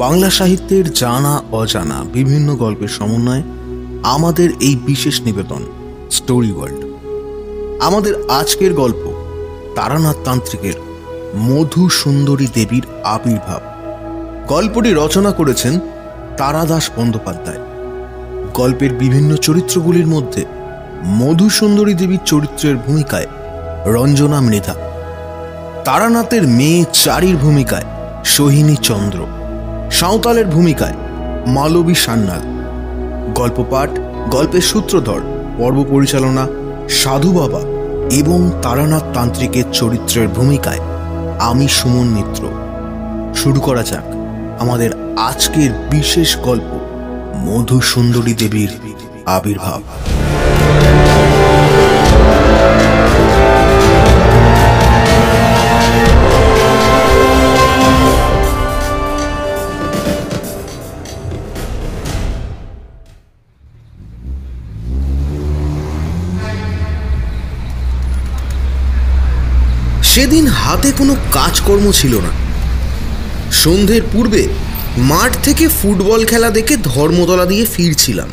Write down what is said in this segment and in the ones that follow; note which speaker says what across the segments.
Speaker 1: বাংলা সাহিত্যের জানা অজানা বিভিন্ন গল্পের সমন্বয়ে আমাদের এই বিশেষ নিবেদন স্টোরি ওয়ার্ল্ড। আমাদের আজকের গল্প তারানাথ তান্ত্রিকের মধু সুন্দরী দেবীর আবির্ভাব। গল্পটি রচনা করেছেন তারাদাস বন্দ্যোপাধ্যায়। গল্পের বিভিন্ন চরিত্রগুলির মধ্যে মধু সুন্দরী দেবীর চরিত্রের ভূমিকায় রঞ্জনা মৃধা, তারানাথের মেয়ে চারির ভূমিকায় সোহিনী চন্দ্র, সাঁওতালের ভূমিকায় মালবী সান্যাল। গল্প পাঠ, গল্পের সূত্রধর, পর্ব পরিচালনা সাধু বাবা এবং তারানাথ তান্ত্রিকের চরিত্রের ভূমিকায় আমি সুমন মিত্র। শুরু করা যাক আমাদের আজকের বিশেষ গল্প মধু সুন্দরী দেবীর আবির্ভাব। সেদিন হাতে কোনো কাজকর্ম ছিল না। সন্ধ্যের পূর্বে মাঠ থেকে ফুটবল খেলা দেখে ধর্মতলা দিয়ে ফিরছিলাম।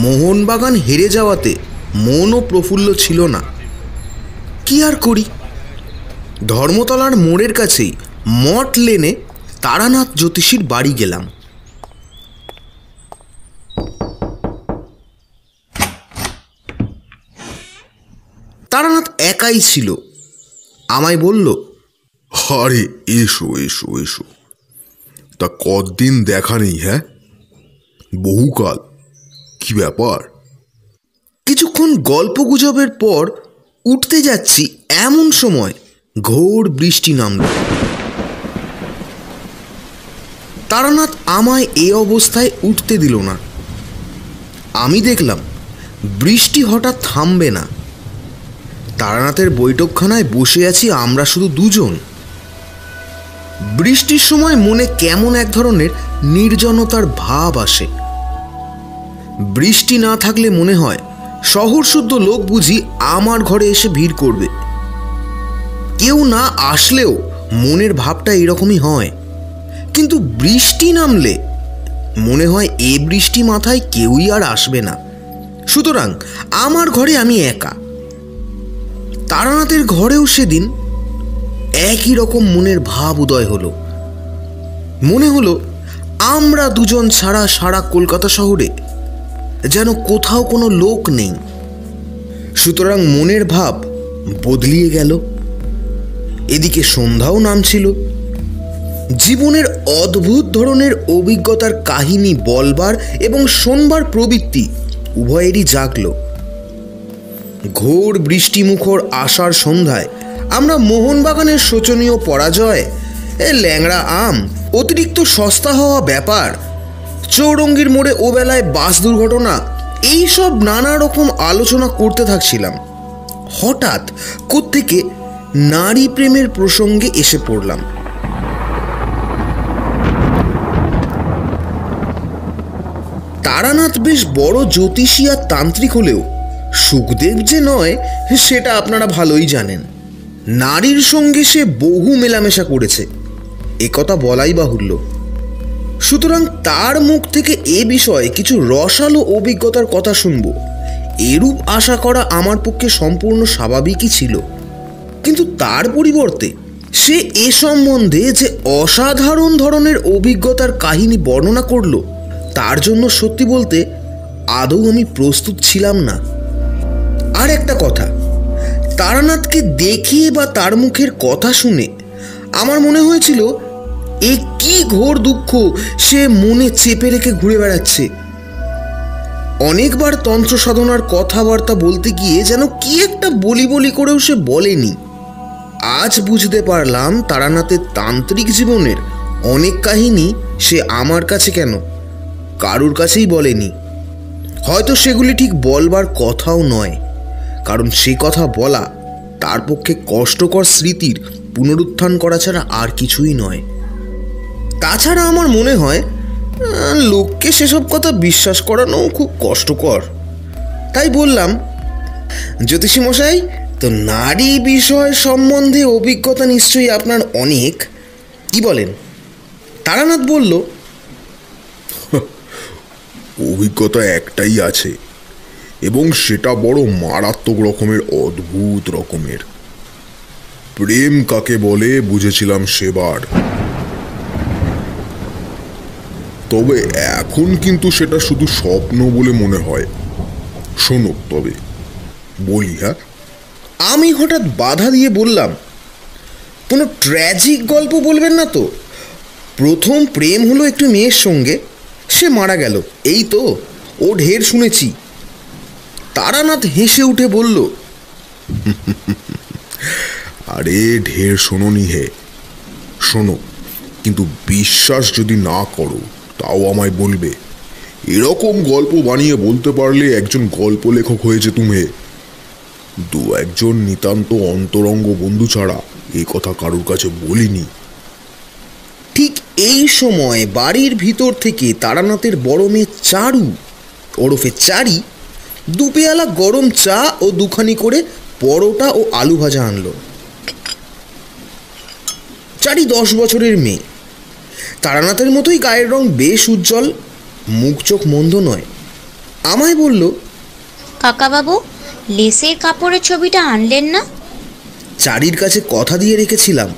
Speaker 1: মোহনবাগান হেরে যাওয়াতে মনও প্রফুল্ল ছিল না। কি আর করি, ধর্মতলার মোড়ের কাছেই মঠ লেনে তারানাথ জ্যোতিষীর বাড়ি গেলাম। তারানাথ একাই ছিল। আমায় বলল,
Speaker 2: আরে এসো এসো এসো, তা কতদিন দেখা নেই? হ্যাঁ, বহুকাল। কি ব্যাপার?
Speaker 1: কিছুক্ষণ গল্প গুজবের পর উঠতে যাচ্ছি, এমন সময় ঘোর বৃষ্টি নামল। তারানাথ আমায় এ অবস্থায় উঠতে দিল না। আমি দেখলাম বৃষ্টি হঠাৎ থামবে না। তারানাথের বৈঠকখানায় বসে আছি আমরা শুধু দুজন। বৃষ্টির সময় মনে কেমন এক ধরনের নির্জনতার ভাব আসে। বৃষ্টি না থাকলে মনে হয় শহর শুদ্ধ লোক বুঝি আমার ঘরে এসে ভিড় করবে। কেউ না আসলেও মনের ভাবটা এরকমই হয়, কিন্তু বৃষ্টি নামলে মনে হয় এ বৃষ্টি মাথায় কেউই আর আসবে না। সুতরাং আমার ঘরে আমি একা। তারানাথের ঘরেও সেদিন একই রকম মনের ভাব উদয় হলো। মনে হলো আমরা দুজন ছাড়া সারা কলকাতা শহরে যেন কোথাও কোনো লোক নেই। সুতরাং মনের ভাব বদলিয়ে গেল। এদিকে সন্ধ্যাও নামছিল। জীবনের অদ্ভুত ধরনের অভিজ্ঞতার কাহিনী বলবার এবং শোনবার প্রবৃত্তি উভয়েরই জাগল। ঘোর বৃষ্টিমুখর আষাঢ় সন্ধ্যায় আমরা মোহনবাগানের শোচনীয় পরাজয়, ল্যাংড়া আম, অতিরিক্ত সস্তা হওয়া ব্যাপার, চৌরঙ্গীর মোড়ে ওবেলায় বাস দুর্ঘটনা, এইসব নানা রকম আলোচনা করতে থাকছিলাম। হঠাৎ কোত্থেকে নারী প্রেমের প্রসঙ্গে এসে পড়লাম। তারানাথ বেশ বড় জ্যোতিষী আর তান্ত্রিক হলেও সুখদেব যে নয় সেটা আপনারা ভালোই জানেন। নারীর সঙ্গে সে বহু মেলামেশা করেছে, একথা বলাই বাহুল্য। সুতরাং তার মুখ থেকে এ বিষয়ে কিছু রসালো অভিজ্ঞতার কথা শুনব, এরূপ আশা করা আমার পক্ষে সম্পূর্ণ স্বাভাবিকই ছিল। কিন্তু তার পরিবর্তে সে এ সম্বন্ধে যে অসাধারণ ধরনের অভিজ্ঞতার কাহিনী বর্ণনা করল, তার জন্য সত্যি বলতে আদৌ আমি প্রস্তুত ছিলাম না। আর একটা কথা, তারানাথকে দেখিয়ে বা তার মুখের কথা শুনে আমার মনে হয়েছিল এ কি ঘোর দুঃখ সে মনে চেপে রেখে ঘুরে বেড়াচ্ছে। অনেকবার তন্ত্র সাধনার কথাবার্তা বলতে গিয়ে যেন কি একটা বলি বলি করেও সে বলেনি। আজ বুঝতে পারলাম তারানাথের তান্ত্রিক জীবনের অনেক কাহিনী সে আমার কাছে কেন, কারুর কাছেই বলেনি। হয়তো সেগুলি ঠিক বলবার কথাও নয়, কারণ সে কথা বলা তার পক্ষে কষ্টকর স্মৃতির পুনরুত্থান করা ছাড়া আর কিছুই নয়। তাছাড়া আমার মনে হয় লোককে সেসব কথা বিশ্বাস করানো খুব কষ্টকর। তাই বললাম, জ্যোতিষী মশাই, তো নারী বিষয় সম্বন্ধে অভিজ্ঞতা নিশ্চয়ই আপনার অনেক, কি বলেন? তারানাথ বলল,
Speaker 2: অভিজ্ঞতা একটাই আছে, এবং সেটা বড় মারাত্মক রকমের, অদ্ভুত রকমের। প্রেম কাকে বলে বুঝেছিলাম সেবার, তবে এখন কিন্তু সেটা শুধু স্বপ্ন বলে মনে হয়। শোনো তবে বলি। হ্যাঁ,
Speaker 1: আমি হঠাৎ বাধা দিয়ে বললাম, কোনো ট্র্যাজিক গল্প বলবেন না তো? প্রথম প্রেম হলো একটু মেয়ের সঙ্গে, সে মারা গেল, এই তো। ও ঢের শুনেছি। তারানাথ হেসে উঠে বলল,
Speaker 2: আরে ঢের শোনোনি হে, শোনো, কিন্তু বিশ্বাস যদি না করো তাও আমায় বলবে। এরকম গল্প বানিয়ে বলতে পারলে একজন গল্প লেখক হয়ে যেতুম হে। দু একজন নিতান্ত অন্তরঙ্গ বন্ধু ছাড়া এই কথা কারোর কাছে বলিনি।
Speaker 1: ঠিক এই সময় বাড়ির ভিতর থেকে তারানাথের বড় মেয়ে চারু ওরফে চারি দুপেয়ালা গরম চা ও দুখানি করে পরোটা ও আলু ভাজা আনলো। চারি 10 বছরের মেয়ে, তারানাথের মতোই গায়ের রং বেশ উজ্জ্বল, মুখ চোখ মন্দ নয়। আমায় বলল,
Speaker 3: কাকাবাবু, লেসের কাপড়ের ছবিটা আনলেন না?
Speaker 1: চারির কাছে কথা দিয়ে রেখেছিলাম,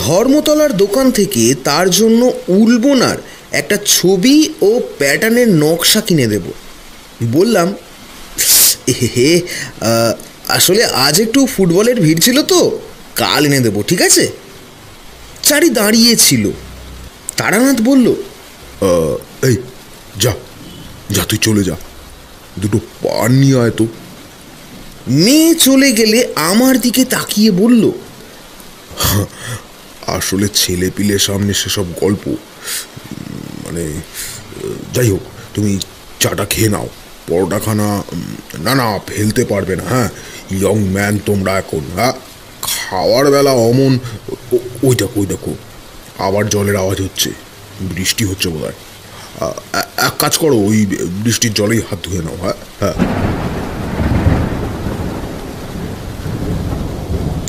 Speaker 1: ধর্মতলার দোকান থেকে তার জন্য উলবোনার একটা ছবি ও প্যাটার্নের নকশা কিনে দেব। বললাম, হে, আসলে আজ একটু ফুটবলের ভিড় ছিল তো, কাল এনে দেবো, ঠিক আছে? চারি দাঁড়িয়েছিল। তারানাথ বলল,
Speaker 2: এই যা যা, তুই চলে যা, দুটো পান নিয়ে আয় তো।
Speaker 1: মেয়ে চলে গেলে আমার দিকে তাকিয়ে বলল,
Speaker 2: আসলে ছেলে পিলের সামনে সেসব গল্প, মানে যাই হোক, তুমি চাটা খেয়ে নাও, পরোটাখানা না না ফেলতে পারবে না। হ্যাঁ, ইয়ং ম্যান তোমরা এখন। হ্যাঁ, খাওয়ার বেলা অমন। ওই দেখো আবার জলের আওয়াজ হচ্ছে, বৃষ্টি হচ্ছে বোধ হয়। এক কাজ করো, ওই বৃষ্টির জলেই হাত ধুয়ে নাও। হ্যাঁ হ্যাঁ।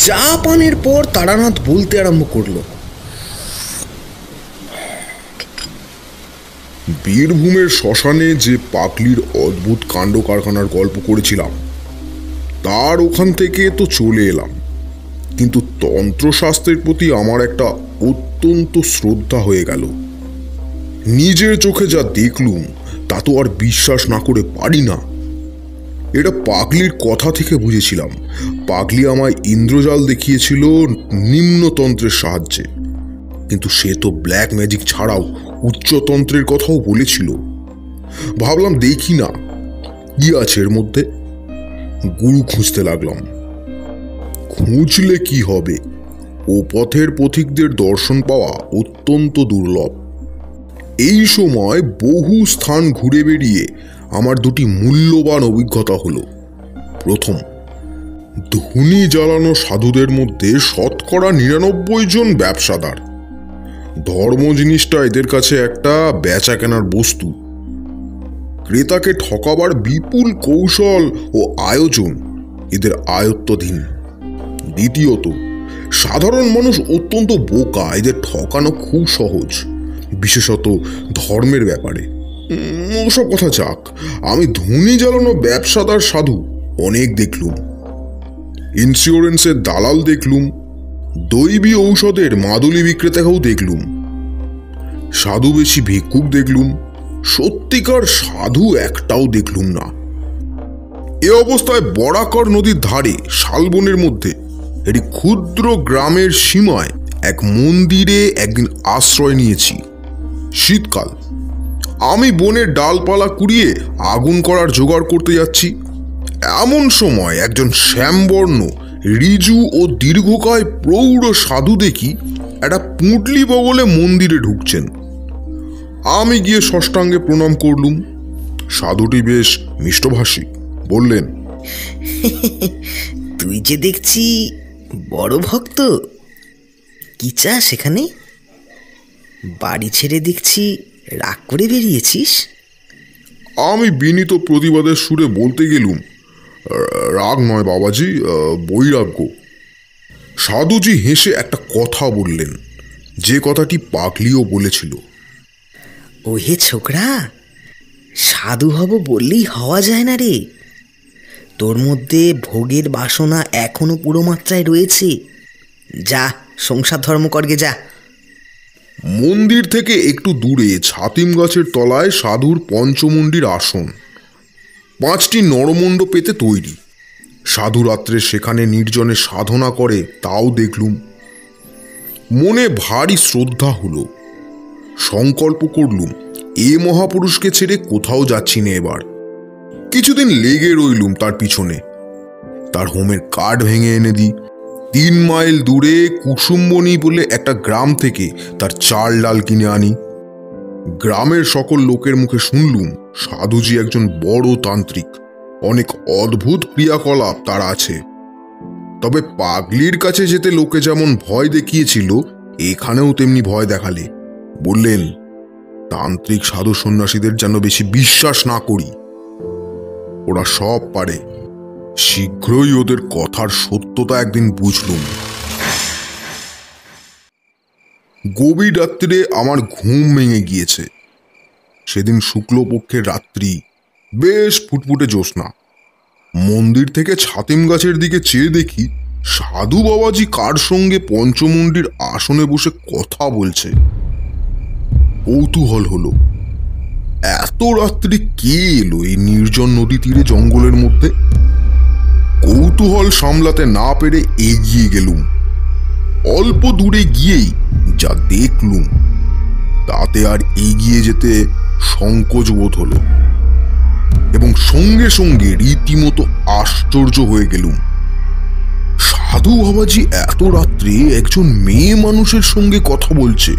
Speaker 1: চা পানের পর তারানাথ বলতে আরম্ভ করলো,
Speaker 2: বীরভূমের শ্মশানে যে পাগলির অদ্ভুত কাণ্ড কারখানার গল্প করেছিলাম, তার ওখান থেকে তো চলে এলাম, কিন্তু তন্ত্রশাস্ত্রের প্রতি আমার একটা অত্যন্ত শ্রদ্ধা হয়ে গেল। নিজের চোখে যা দেখলুম তা তো আর বিশ্বাস না করে পারি না। এটা পাগলির কথা থেকে বুঝেছিলাম। পাগলি আমায় ইন্দ্রজাল দেখিয়েছিল নিম্নতন্ত্রের সাহায্যে, কিন্তু সে তো ব্ল্যাক ম্যাজিক ছাড়াও উচ্চতন্ত্রের কথাও বলেছিল। ভাবলাম দেখি না কি আছে এর মধ্যে। গুরু খুঁজতে লাগলাম। খুঁজলে কি হবে, ও পথের পথিকদের দর্শন পাওয়া অত্যন্ত দুর্লভ। এই সময় বহু স্থান ঘুরে বেরিয়ে আমার দুটি মূল্যবান অভিজ্ঞতা হলো। প্রথম, ধুনি জ্বালানো সাধুদের মধ্যে 99% জন ব্যবসাদার। ধর্ম জিনিসটা এদের কাছে একটা বেচা কেনার বস্তু। ক্রেতাকে ঠকাবার বিপুল কৌশল ও আয়োজন এদের আয়ত্তাধীন। দ্বিতীয়ত, সাধারণ মানুষ অত্যন্ত বোকা, এদের ঠকানো খুব সহজ, বিশেষত ধর্মের ব্যাপারে। ওসব কথা যাক, আমি ধুনি জ্বালানো ব্যবসাদার সাধু অনেক দেখলুম, ইন্স্যুরেন্সের দালাল দেখলুম, দৈবী ঔষধের মাদুলি বিক্রেতাকেও দেখলুম, সাধু বেশি ভিক্ষুক দেখলুম, সত্যিকার সাধু একটাও দেখলুম না। এ অবস্থায় বরাকর নদীর ধারে শালবনের মধ্যে একটি ক্ষুদ্র গ্রামের সীমায় এক মন্দিরে একদিন আশ্রয় নিয়েছি। শীতকাল। আমি বনের ডালপালা কুড়িয়ে আগুন করার জোগাড় করতে যাচ্ছি। এমন সময় একজন শ্যামবর্ণ, ঋজু ও দীর্ঘকায় প্রৌঢ় সাধু দেখি একটা পুঁটলি বগলে মন্দিরে ঢুকছেন। আমি গিয়ে ষষ্ঠাঙ্গে প্রণাম করলুম। সাধুটি বেশ মিষ্টভাষী, বললেন,
Speaker 1: তুই যে দেখছি বড় ভক্ত, কি চাস সেখানে? বাড়ি ছেড়ে দেখছি রাগ করে বেরিয়েছিস।
Speaker 2: আমি বিনীত প্রতিবাদের সুরে বলতে গেলুম, রাগ নয় বাবাজি, বৈরাগ্য। সাধুজি হেসে একটা কথা বললেন, যে কথাটি পাগলিও বলেছিল।
Speaker 4: ওহে ছোকরা, সাধু হব বললেই হওয়া যায় না রে। তোর মধ্যে ভোগের বাসনা এখনো পুরো মাত্রায় রয়েছে। যা, সংসার ধর্ম করগে যা।
Speaker 2: মন্দির থেকে একটু দূরে ছাতিম গাছের তলায় সাধুর পঞ্চমুণ্ডির আসন, 5টি নরমুণ্ড পেতে তৈরি। সাধু রাত্রে সেখানে নির্জনে সাধনা করে, তাও দেখলুম। মনে ভারী শ্রদ্ধা হলো। সংকল্প করলুম এ মহাপুরুষকে ছেড়ে কোথাও যাচ্ছি না এবার। কিছুদিন লেগে রইলুম তার পিছনে। তার হোমের কার্ড ভেঙে এনে দিই। 3 মাইল দূরে কুসুম্বনী বলে একটা গ্রাম থেকে তার চাল ডাল কিনে আনি। গ্রামের সকল লোকের মুখে শুনলুম সাধুজি একজন বড় তান্ত্রিক, অনেক অদ্ভুত ক্রিয়াকলাপ তার আছে। তবে পাগলির কাছে যেতে লোকে যেমন ভয় দেখিয়েছিল, এখানেও তেমনি ভয় দেখালে। বললেন তান্ত্রিক সাধু সন্ন্যাসীদের যেন বেশি বিশ্বাস না করি, ওরা সব পারে। শীঘ্রই ওদের কথার সত্যতা একদিন বুঝলুম। গভীর রাত্রিরে আমার ঘুম ভেঙে গিয়েছে। সেদিন শুক্লপক্ষের রাত্রি, বেশ ফুটফুটে জ্যোৎস্না। মন্দির থেকে ছাতিম গাছের দিকে চেয়ে দেখি সাধু বাবাজি কার সঙ্গে পঞ্চমুণ্ডির আসনে বসে কথা বলছে। কৌতূহল হলো, এত রাত্রি কে এলো এই নির্জন নদী তীরে জঙ্গলের মধ্যে? কৌতূহল সামলাতে না পেরে এগিয়ে গেলুম। অল্প দূরে গিয়েই যা দেখলুম তাতে আর এগিয়ে যেতে সংকোচ বোধ হলো, এবং সঙ্গে সঙ্গে রীতিমতো আশ্চর্য হয়ে গেলুম। সাধু বাবাজি এত রাত্রে একজন মেয়ে মানুষের সঙ্গে কথা বলছে।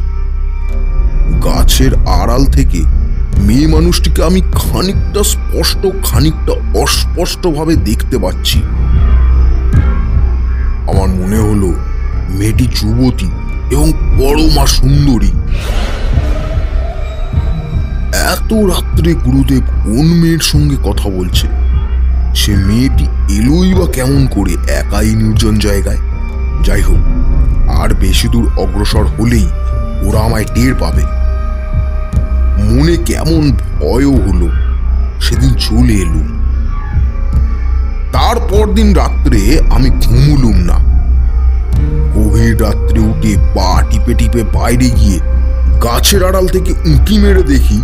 Speaker 2: গাছের আড়াল থেকে মেয়ে মানুষটিকে আমি খানিকটা স্পষ্ট, খানিকটা অস্পষ্ট ভাবে দেখতে পাচ্ছি। আমার মনে হলো মেয়েটি যুবতী এবং পরমা সুন্দরী। এত রাত্রে গুরুদেব কোন মেয়ের সঙ্গে কথা বলছে? সে মেয়েটি এলোই বা কেমন করে একাই নির্জন জায়গায়? যাই হোক, আর বেশি দূর অগ্রসর হলেই ওরা আমায় টের পাবে। মনে কেমন ভয়ও হলো। সেদিন চলে এলুম। তারপর দিন রাত্রে আমি ঘুমুলুম না। গভীর রাত্রে উঠে পা টিপে টিপে বাইরে গিয়ে গাছের আড়াল থেকে উঁকি মেরে দেখি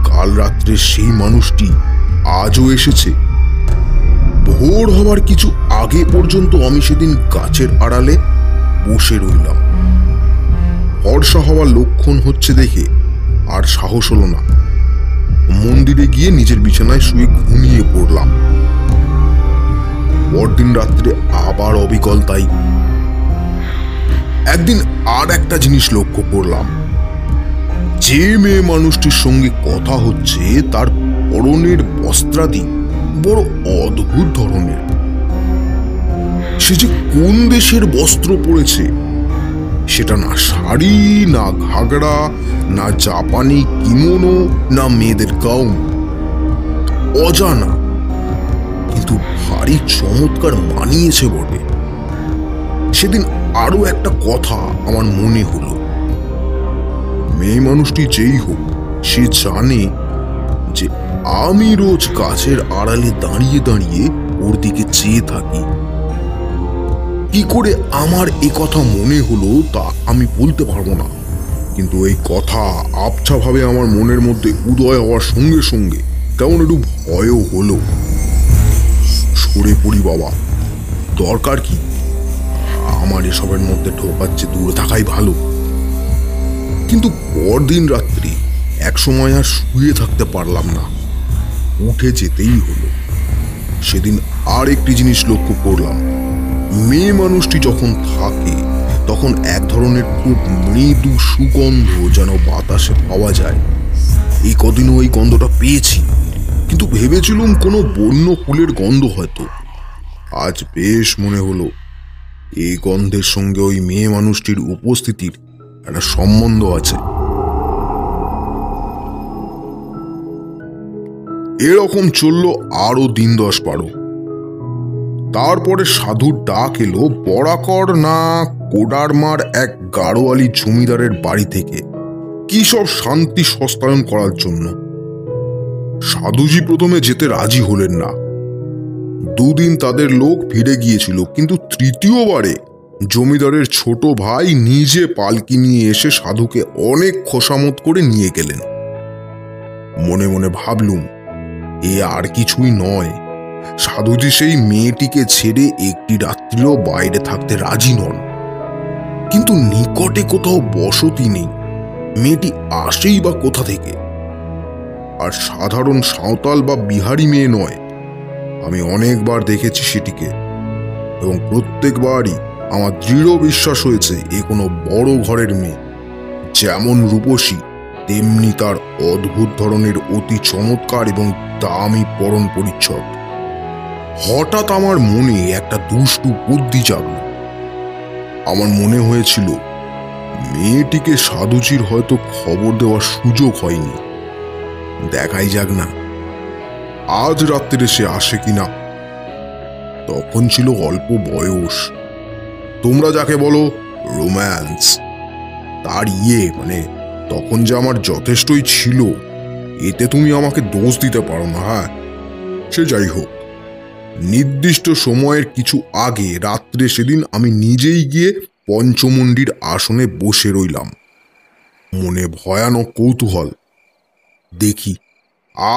Speaker 2: কাল রাত্রে সেই মানুষটি আজও এসেছে। ভোর হবার কিছু আগে পর্যন্ত আমি সেদিন গাছের আড়ালে বসে রইলাম। ভরসা হওয়ার লক্ষণ হচ্ছে দেখে আর সাহস হলো না। মন্দিরে গিয়ে নিজের বিছানায় শুয়ে ঘুমিয়ে পড়লাম। পরদিন রাত্রে আবার অবিকল তাই। একদিন আর একটা জিনিস লক্ষ্য করলাম। যে মেয়ে মানুষটির সঙ্গে কথা হচ্ছে তার পরনের বস্ত্রাদি বড় অদ্ভুত ধরনের। সে যে কোন দেশের বস্ত্র পরেছে, সেটা না শাড়ি, না ঘাগড়া, না জাপানি কিমোনো, না মেয়েদের গাউন, অজানা, কিন্তু ভারী চমৎকার মানিয়েছে বটে। সেদিন আরো একটা কথা আমার মনে হলো। মেয়ে মানুষটি যেই হোক, সে জানে যে আমি রোজ গাছের আড়ালে দাঁড়িয়ে দাঁড়িয়ে ওর দিকে চেয়ে থাকি। কি করে আমার এ কথা মনে হলো তা আমি বলতে পারবো না, কিন্তু এই কথা আবছাভাবে আমার মনের মধ্যে উদয় হওয়ার সঙ্গে সঙ্গে কেমন একটু ভয়ও হলো। সরে পড়ি বাবা, দরকার কি? আমার এসবের মধ্যে ঢোকাচ্ছে, দূরে থাকাই ভালো। কিন্তু পরদিন রাত্রি এক সময় আর শুয়ে থাকতে পারলাম না, উঠে যেতেই হলো। সেদিন আর একটি জিনিস লক্ষ্য করলাম। মেয়ে মানুষটি যখন থাকে তখন এক ধরনের খুব মৃদু সুগন্ধ যেন বাতাসে পাওয়া যায়। এই কদিনও এই গন্ধটা পেয়েছি, কিন্তু ভেবেছিলুম কোনো বন্য ফুলের গন্ধ হয়তো। আজ বেশ মনে হলো এই গন্ধের সঙ্গে ওই মেয়ে মানুষটির উপস্থিতির একটা সম্বন্ধ আছে। এরকম চলল আরো দিন 10-12। তারপরে সাধুর ডাক এলো বরাকর না কোডারমার এক গাড়োয়ালি জমিদারের বাড়ি থেকে কি সব শান্তি সস্তায়ন করার জন্য। সাধুজি প্রথমে যেতে রাজি হলেন না। দুদিন তাদের লোক ফিরে গিয়েছিল, কিন্তু তৃতীয়বারে জমিদারের ছোট ভাই নিজে পালকি নিয়ে এসে সাধুকে অনেক খোসামত করে নিয়ে গেলেন। মনে মনে ভাবলুম, এ আর কিছুই নয়, সাধুজি সেই মেয়েটিকে ছেড়ে একটি রাত্রিও বাইরে থাকতে রাজি নন। কিন্তু নিকটে কোথাও বসতি নেই, মেয়েটি আসেই বা কোথা থেকে? আর সাধারণ সাঁওতাল বা বিহারি মেয়ে নয়। আমি অনেকবার দেখেছি সেটিকে, এবং প্রত্যেকবারই আমার দৃঢ় বিশ্বাস হয়েছে এ কোনো বড় ঘরের মেয়ে। যেমন রূপসী, তেমনি তার অদ্ভুত ধরনের অতি চমৎকার এবং দামি পরণ পরিচ্ছদ। হঠাৎ আমার মনে একটা দুষ্টু বুদ্ধি জাগল। আমার মনে হয়েছিল মেয়েটিকে সাধুজির হয়তো খবর দেওয়ার সুযোগ হয়নি। দেখাই যাক না আজ রাত্রে সে আসে কিনা। তখন ছিল অল্প বয়স, তোমরা যাকে বলো রোম্যান্স, তার মানে তখন যে আমার যথেষ্টই ছিল, এতে তুমি আমাকে দোষ দিতে পারো না। হ্যাঁ, সে যাই হোক, নির্দিষ্ট সময়ের কিছু আগে রাত্রে সেদিন আমি নিজেই গিয়ে পঞ্চমুণ্ডির আসনে বসে রইলাম। মনে ভয়ানক কৌতূহল, দেখি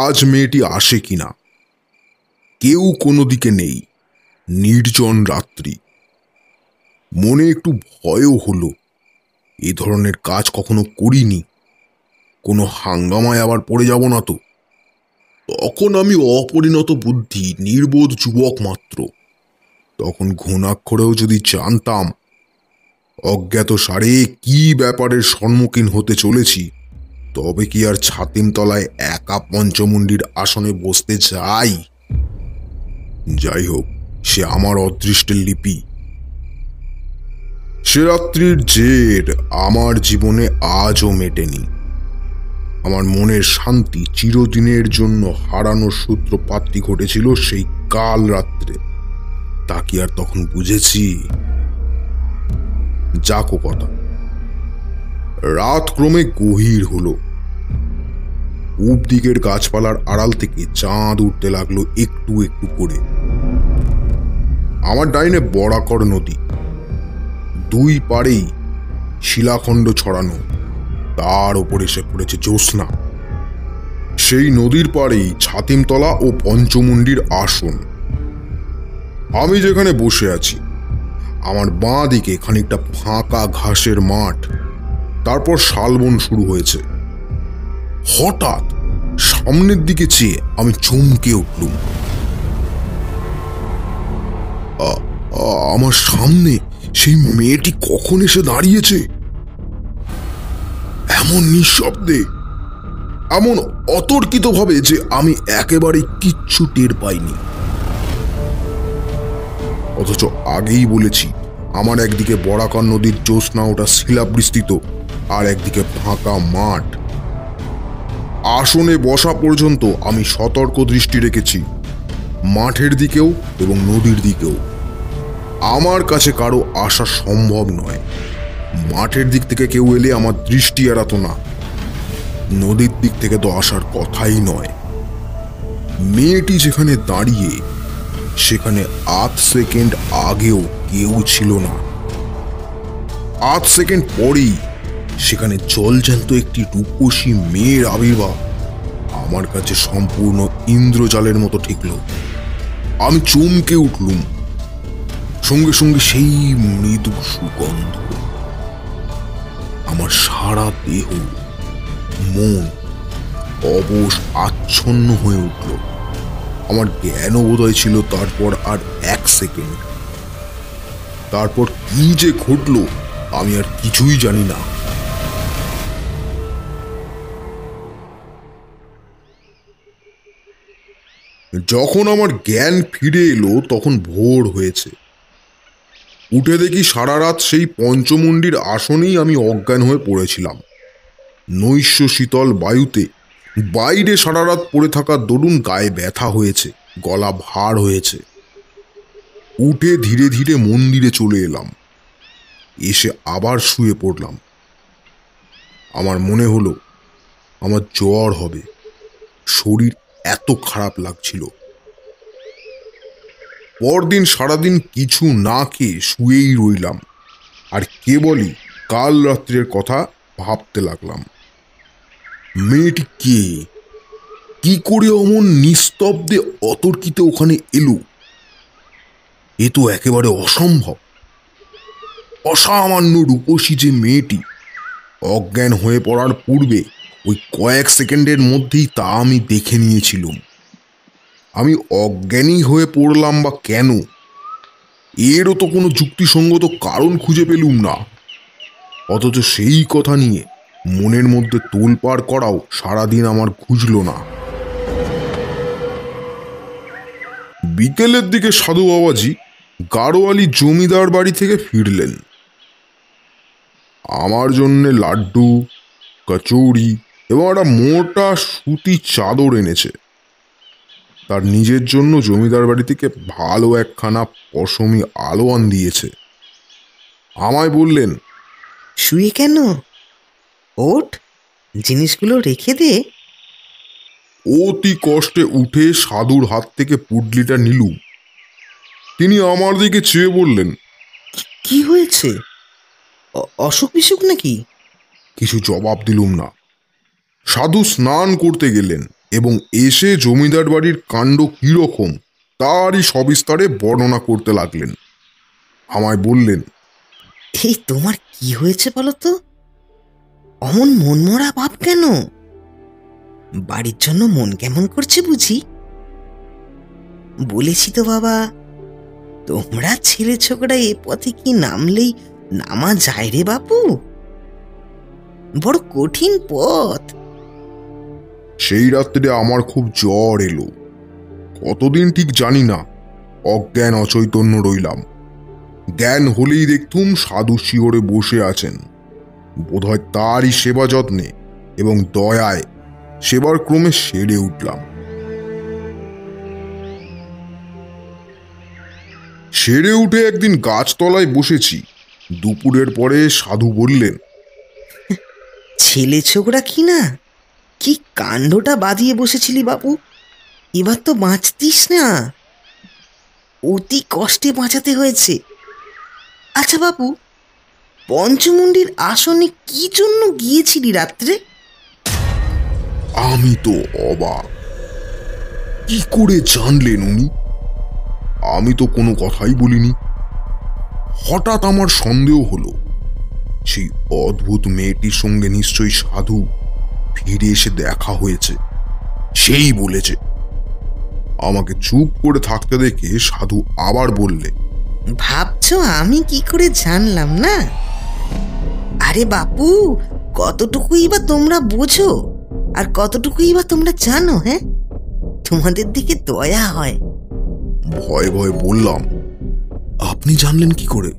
Speaker 2: আজ মেয়েটি আসে কিনা। কেউ কোনো দিকে নেই, নির্জন রাত্রি। মনে একটু ভয়ও হলো, এ ধরনের কাজ কখনো করিনি, কোনো হাঙ্গামায় আবার পড়ে যাব না তো। তখন আমি অপরিণত বুদ্ধি, নির্বোধ যুবক মাত্র। তখন ঘুণাক্ষরেও যদি জানতাম অজ্ঞাত সারে কি ব্যাপারের সম্মুখীন হতে চলেছি, তবে কি আর ছাতিম তলায় একা পঞ্চমুণ্ডির আসনে বসতে যাই? যাই হোক, সে আমার অদৃষ্টের লিপি। সে রাত্রির জের আমার জীবনে আজও মেটেনি। আমার মনের শান্তি চিরদিনের জন্য হারানোর সূত্রপাতটি ঘটেছিল সেই কাল রাত্রে। তা কি আর তখন বুঝেছি? যাকো কথা। রাত ক্রমে গভীর হলো। পূব দিকের গাছপালার আড়াল থেকে চাঁদ উঠতে লাগলো একটু একটু করে। আমার ডাইনে বরাকর নদী, দুই পাড়েই শিলাখণ্ড ছড়ানো, তার ওপর এসে পড়েছে জ্যোৎস্না। সেই নদীর পাড়েই ছাতিমতলা ও পঞ্চমুণ্ডির আসন। আমি যেখানে বসে আছি, আমার বাঁ দিকে খানিকটা ফাঁকা ঘাসের মাঠ, তারপর শালবন শুরু হয়েছে। হঠাৎ সামনের দিকে চেয়ে আমি চমকে উঠলুম। আমার সামনে সেই মেয়েটি কখন এসে দাঁড়িয়েছে, এমন নিঃশব্দে, এমন অতর্কিতভাবে যে আমি একেবারে কিচ্ছু টের পাইনি। অথচ আগেই বলেছি, আমার একদিকে বরাকর নদীর জ্যোৎস্না ওটা শিলাবৃষ্টিত, আর একদিকে ফাঁকা মাঠ। আসনে বসা পর্যন্ত আমি সতর্ক দৃষ্টি রেখেছি, মাঠের দিকেও এবং নদীর দিকেও। আমার কাছে কারো আসা সম্ভব নয়। মাঠের দিক থেকে কেউ এলে আমার দৃষ্টি এড়াতো না, নদীর দিক থেকে তো আসার কথাই নয়। মেয়েটি যেখানে দাঁড়িয়ে, সেখানে 8 সেকেন্ড আগেও কেউ ছিল না। 8 সেকেন্ড পরেই সেখানে জলজ্যান্ত একটি রূপসী মেয়ের আবির্ভাব আমার কাছে সম্পূর্ণ ইন্দ্রজালের মতো ঠেকল। আমি চমকে উঠলুম। সঙ্গে সঙ্গে সেই মৃদু সুগন্ধ আমার সারা দেহ, মন অবশ আচ্ছন্ন হয়ে উঠল। আমার জ্ঞানোদয় ছিল তারপর আর 1 সেকেন্ড। তারপর কি যে ঘটল আমি আর কিছুই জানি না। যখন আমার জ্ঞান ফিরে এলো তখন ভোর হয়েছে। উঠে দেখি সারা রাত সেই পঞ্চমুণ্ডির আসনেই আমি অজ্ঞান হয়ে পড়েছিলাম। নৈশ শীতল বায়ুতে বাইরে সারা রাত পড়ে থাকার দরুন গায়ে ব্যথা হয়েছে, গলা ভার হয়েছে। উঠে ধীরে ধীরে মন্দিরে চলে এলাম। এসে আবার শুয়ে পড়লাম। আমার মনে হলো আমার জ্বর হবে, শরীর এত খারাপ লাগছিল। পরদিন সারাদিন কিছু না খেয়ে শুয়েই রইলাম, আর কেবলই কাল রাত্রের কথা ভাবতে লাগলাম। মেয়েটি কে? কি করে অমন নিস্তব্ধে অতর্কিতে ওখানে এলো? এ তো একেবারে অসম্ভব। অসামান্য রূপসী যে মেয়েটি, অজ্ঞান হয়ে পড়ার পূর্বে ওই কয়েক সেকেন্ডের মধ্যেই তা আমি দেখে নিয়েছিলাম। আমি অজ্ঞানী হয়ে পড়লাম বা কেন, এরও তো কোনো যুক্তিসঙ্গত কারণ খুঁজে পেলুম না। অথচ সেই কথা নিয়ে মনের মধ্যে তোলপাড় করাও সারাদিন আমার খুঁজল না। বিকেলের দিকে সাধু বাবাজি গাড়োয়ালি জমিদার বাড়ি থেকে ফিরলেন। আমার জন্যে লাড্ডু, কচুরি এবং একটা মোটা সুতি চাদর এনেছে। তার নিজের জন্য জমিদার বাড়ি থেকে ভালো একখানা পশমি আলোয়ান দিয়েছে। আমায় বললেন,
Speaker 4: শুয়ে কেন? ওঠ, জিনিসগুলো রেখে দে।
Speaker 2: অতি কষ্টে উঠে সাধুর হাত থেকে পুডলিটা নিলুম। তিনি আমার দিকে চেয়ে বললেন,
Speaker 4: কি হয়েছে? অসুখ বিসুখ নাকি?
Speaker 2: কিছু জবাব দিলুম না। সাধু স্নান করতে গেলেন এবং এসে জমিদার বাড়ির কাণ্ড কিরকম তারই সবিস্তারে বর্ণনা করতে লাগলেন। আমায় বললেন,
Speaker 4: এই তোমার কি হয়েছে বলো তো? অমন মনমরা ভাব কেন? বাড়ির জন্য মন কেমন করছে বুঝি? বলেছি তো বাবা, তোমরা ছেলে ছোকরা এ পথে কি নামলেই নামা যায় রে বাপু। বড় কঠিন পথ।
Speaker 2: সেই রাত্রে আমার খুব জ্বর এলো। কতদিন ঠিক জানি না, অজ্ঞান অচৈতন্য রইলাম। জ্ঞান হলেই দেখতুম সাধু শিহরে বসে আছেন। বোধহয় তারই সেবা যত্নে এবং দয়ায় সেবার ক্রমে সেরে উঠলাম। সেরে উঠে একদিন গাছতলায় বসেছি। দুপুরের পরে সাধু বললেন,
Speaker 4: ছেলে ছোকরা কি না, কি কাণ্ডটা বাঁধিয়ে বসেছিলি বাপু। এবার তো বাঁচতিস না, অতি কষ্টে বাঁচাতে হয়েছে। আচ্ছা বাপু, পঞ্চমুণ্ডির আসনে কি জন্য গিয়েছিলি রাত্রে?
Speaker 2: আমি তো অবাক। কি করে জানলেন উনি? আমি তো কোনো কথাই বলিনি। হঠাৎ আমার সন্দেহ হলো, সেই অদ্ভুত মেয়েটির সঙ্গে নিশ্চয়ই সাধু ফিরে এসে দেখা হয়েছে। সেই বলেছে। আমাকে চুপ করে থাকতে দেখে সাধু আবার বললে,
Speaker 4: ভাবছো আমি কি করে জানলাম না? আরে বাপু, কতটুকুই বা তোমরা বোঝো আর কতটুকুই বা তোমরা জানো? হ্যাঁ, তোমাদের দিকে দয়া হয়।
Speaker 2: ভয়ে ভয়ে বললাম, আপনি জানলেন কি করে?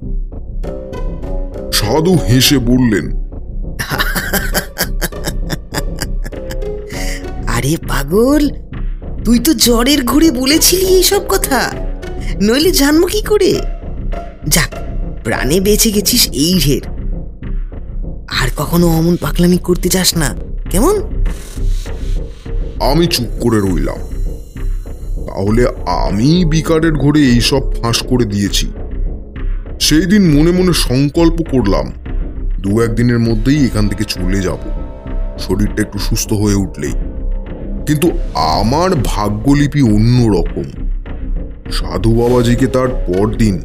Speaker 2: সাধু হেসে বললেন,
Speaker 4: আরে পাগল, তুই তো জ্বরের ঘুরে বলেছিলি এইসব কথা, নইলে জানবো কি করে? যাক, প্রাণে বেঁচে গেছিস এই ঢের। আর কখনো অমন পাগলামি করতে যাস না, কেমন?
Speaker 2: আমি চুপ করে রইলাম। তাহলে আমি বিকারের ঘরে এইসব ফাঁস করে দিয়েছি। সেই দিন মনে মনে সংকল্প করলাম, 2-1 দিনের মধ্যেই এখান থেকে চলে যাব, শরীরটা একটু সুস্থ হয়ে উঠলেই। কিন্তু আমার ভাগ্যলিপি অন্য রকম। সাধু বাবাজিকে তার পরদিন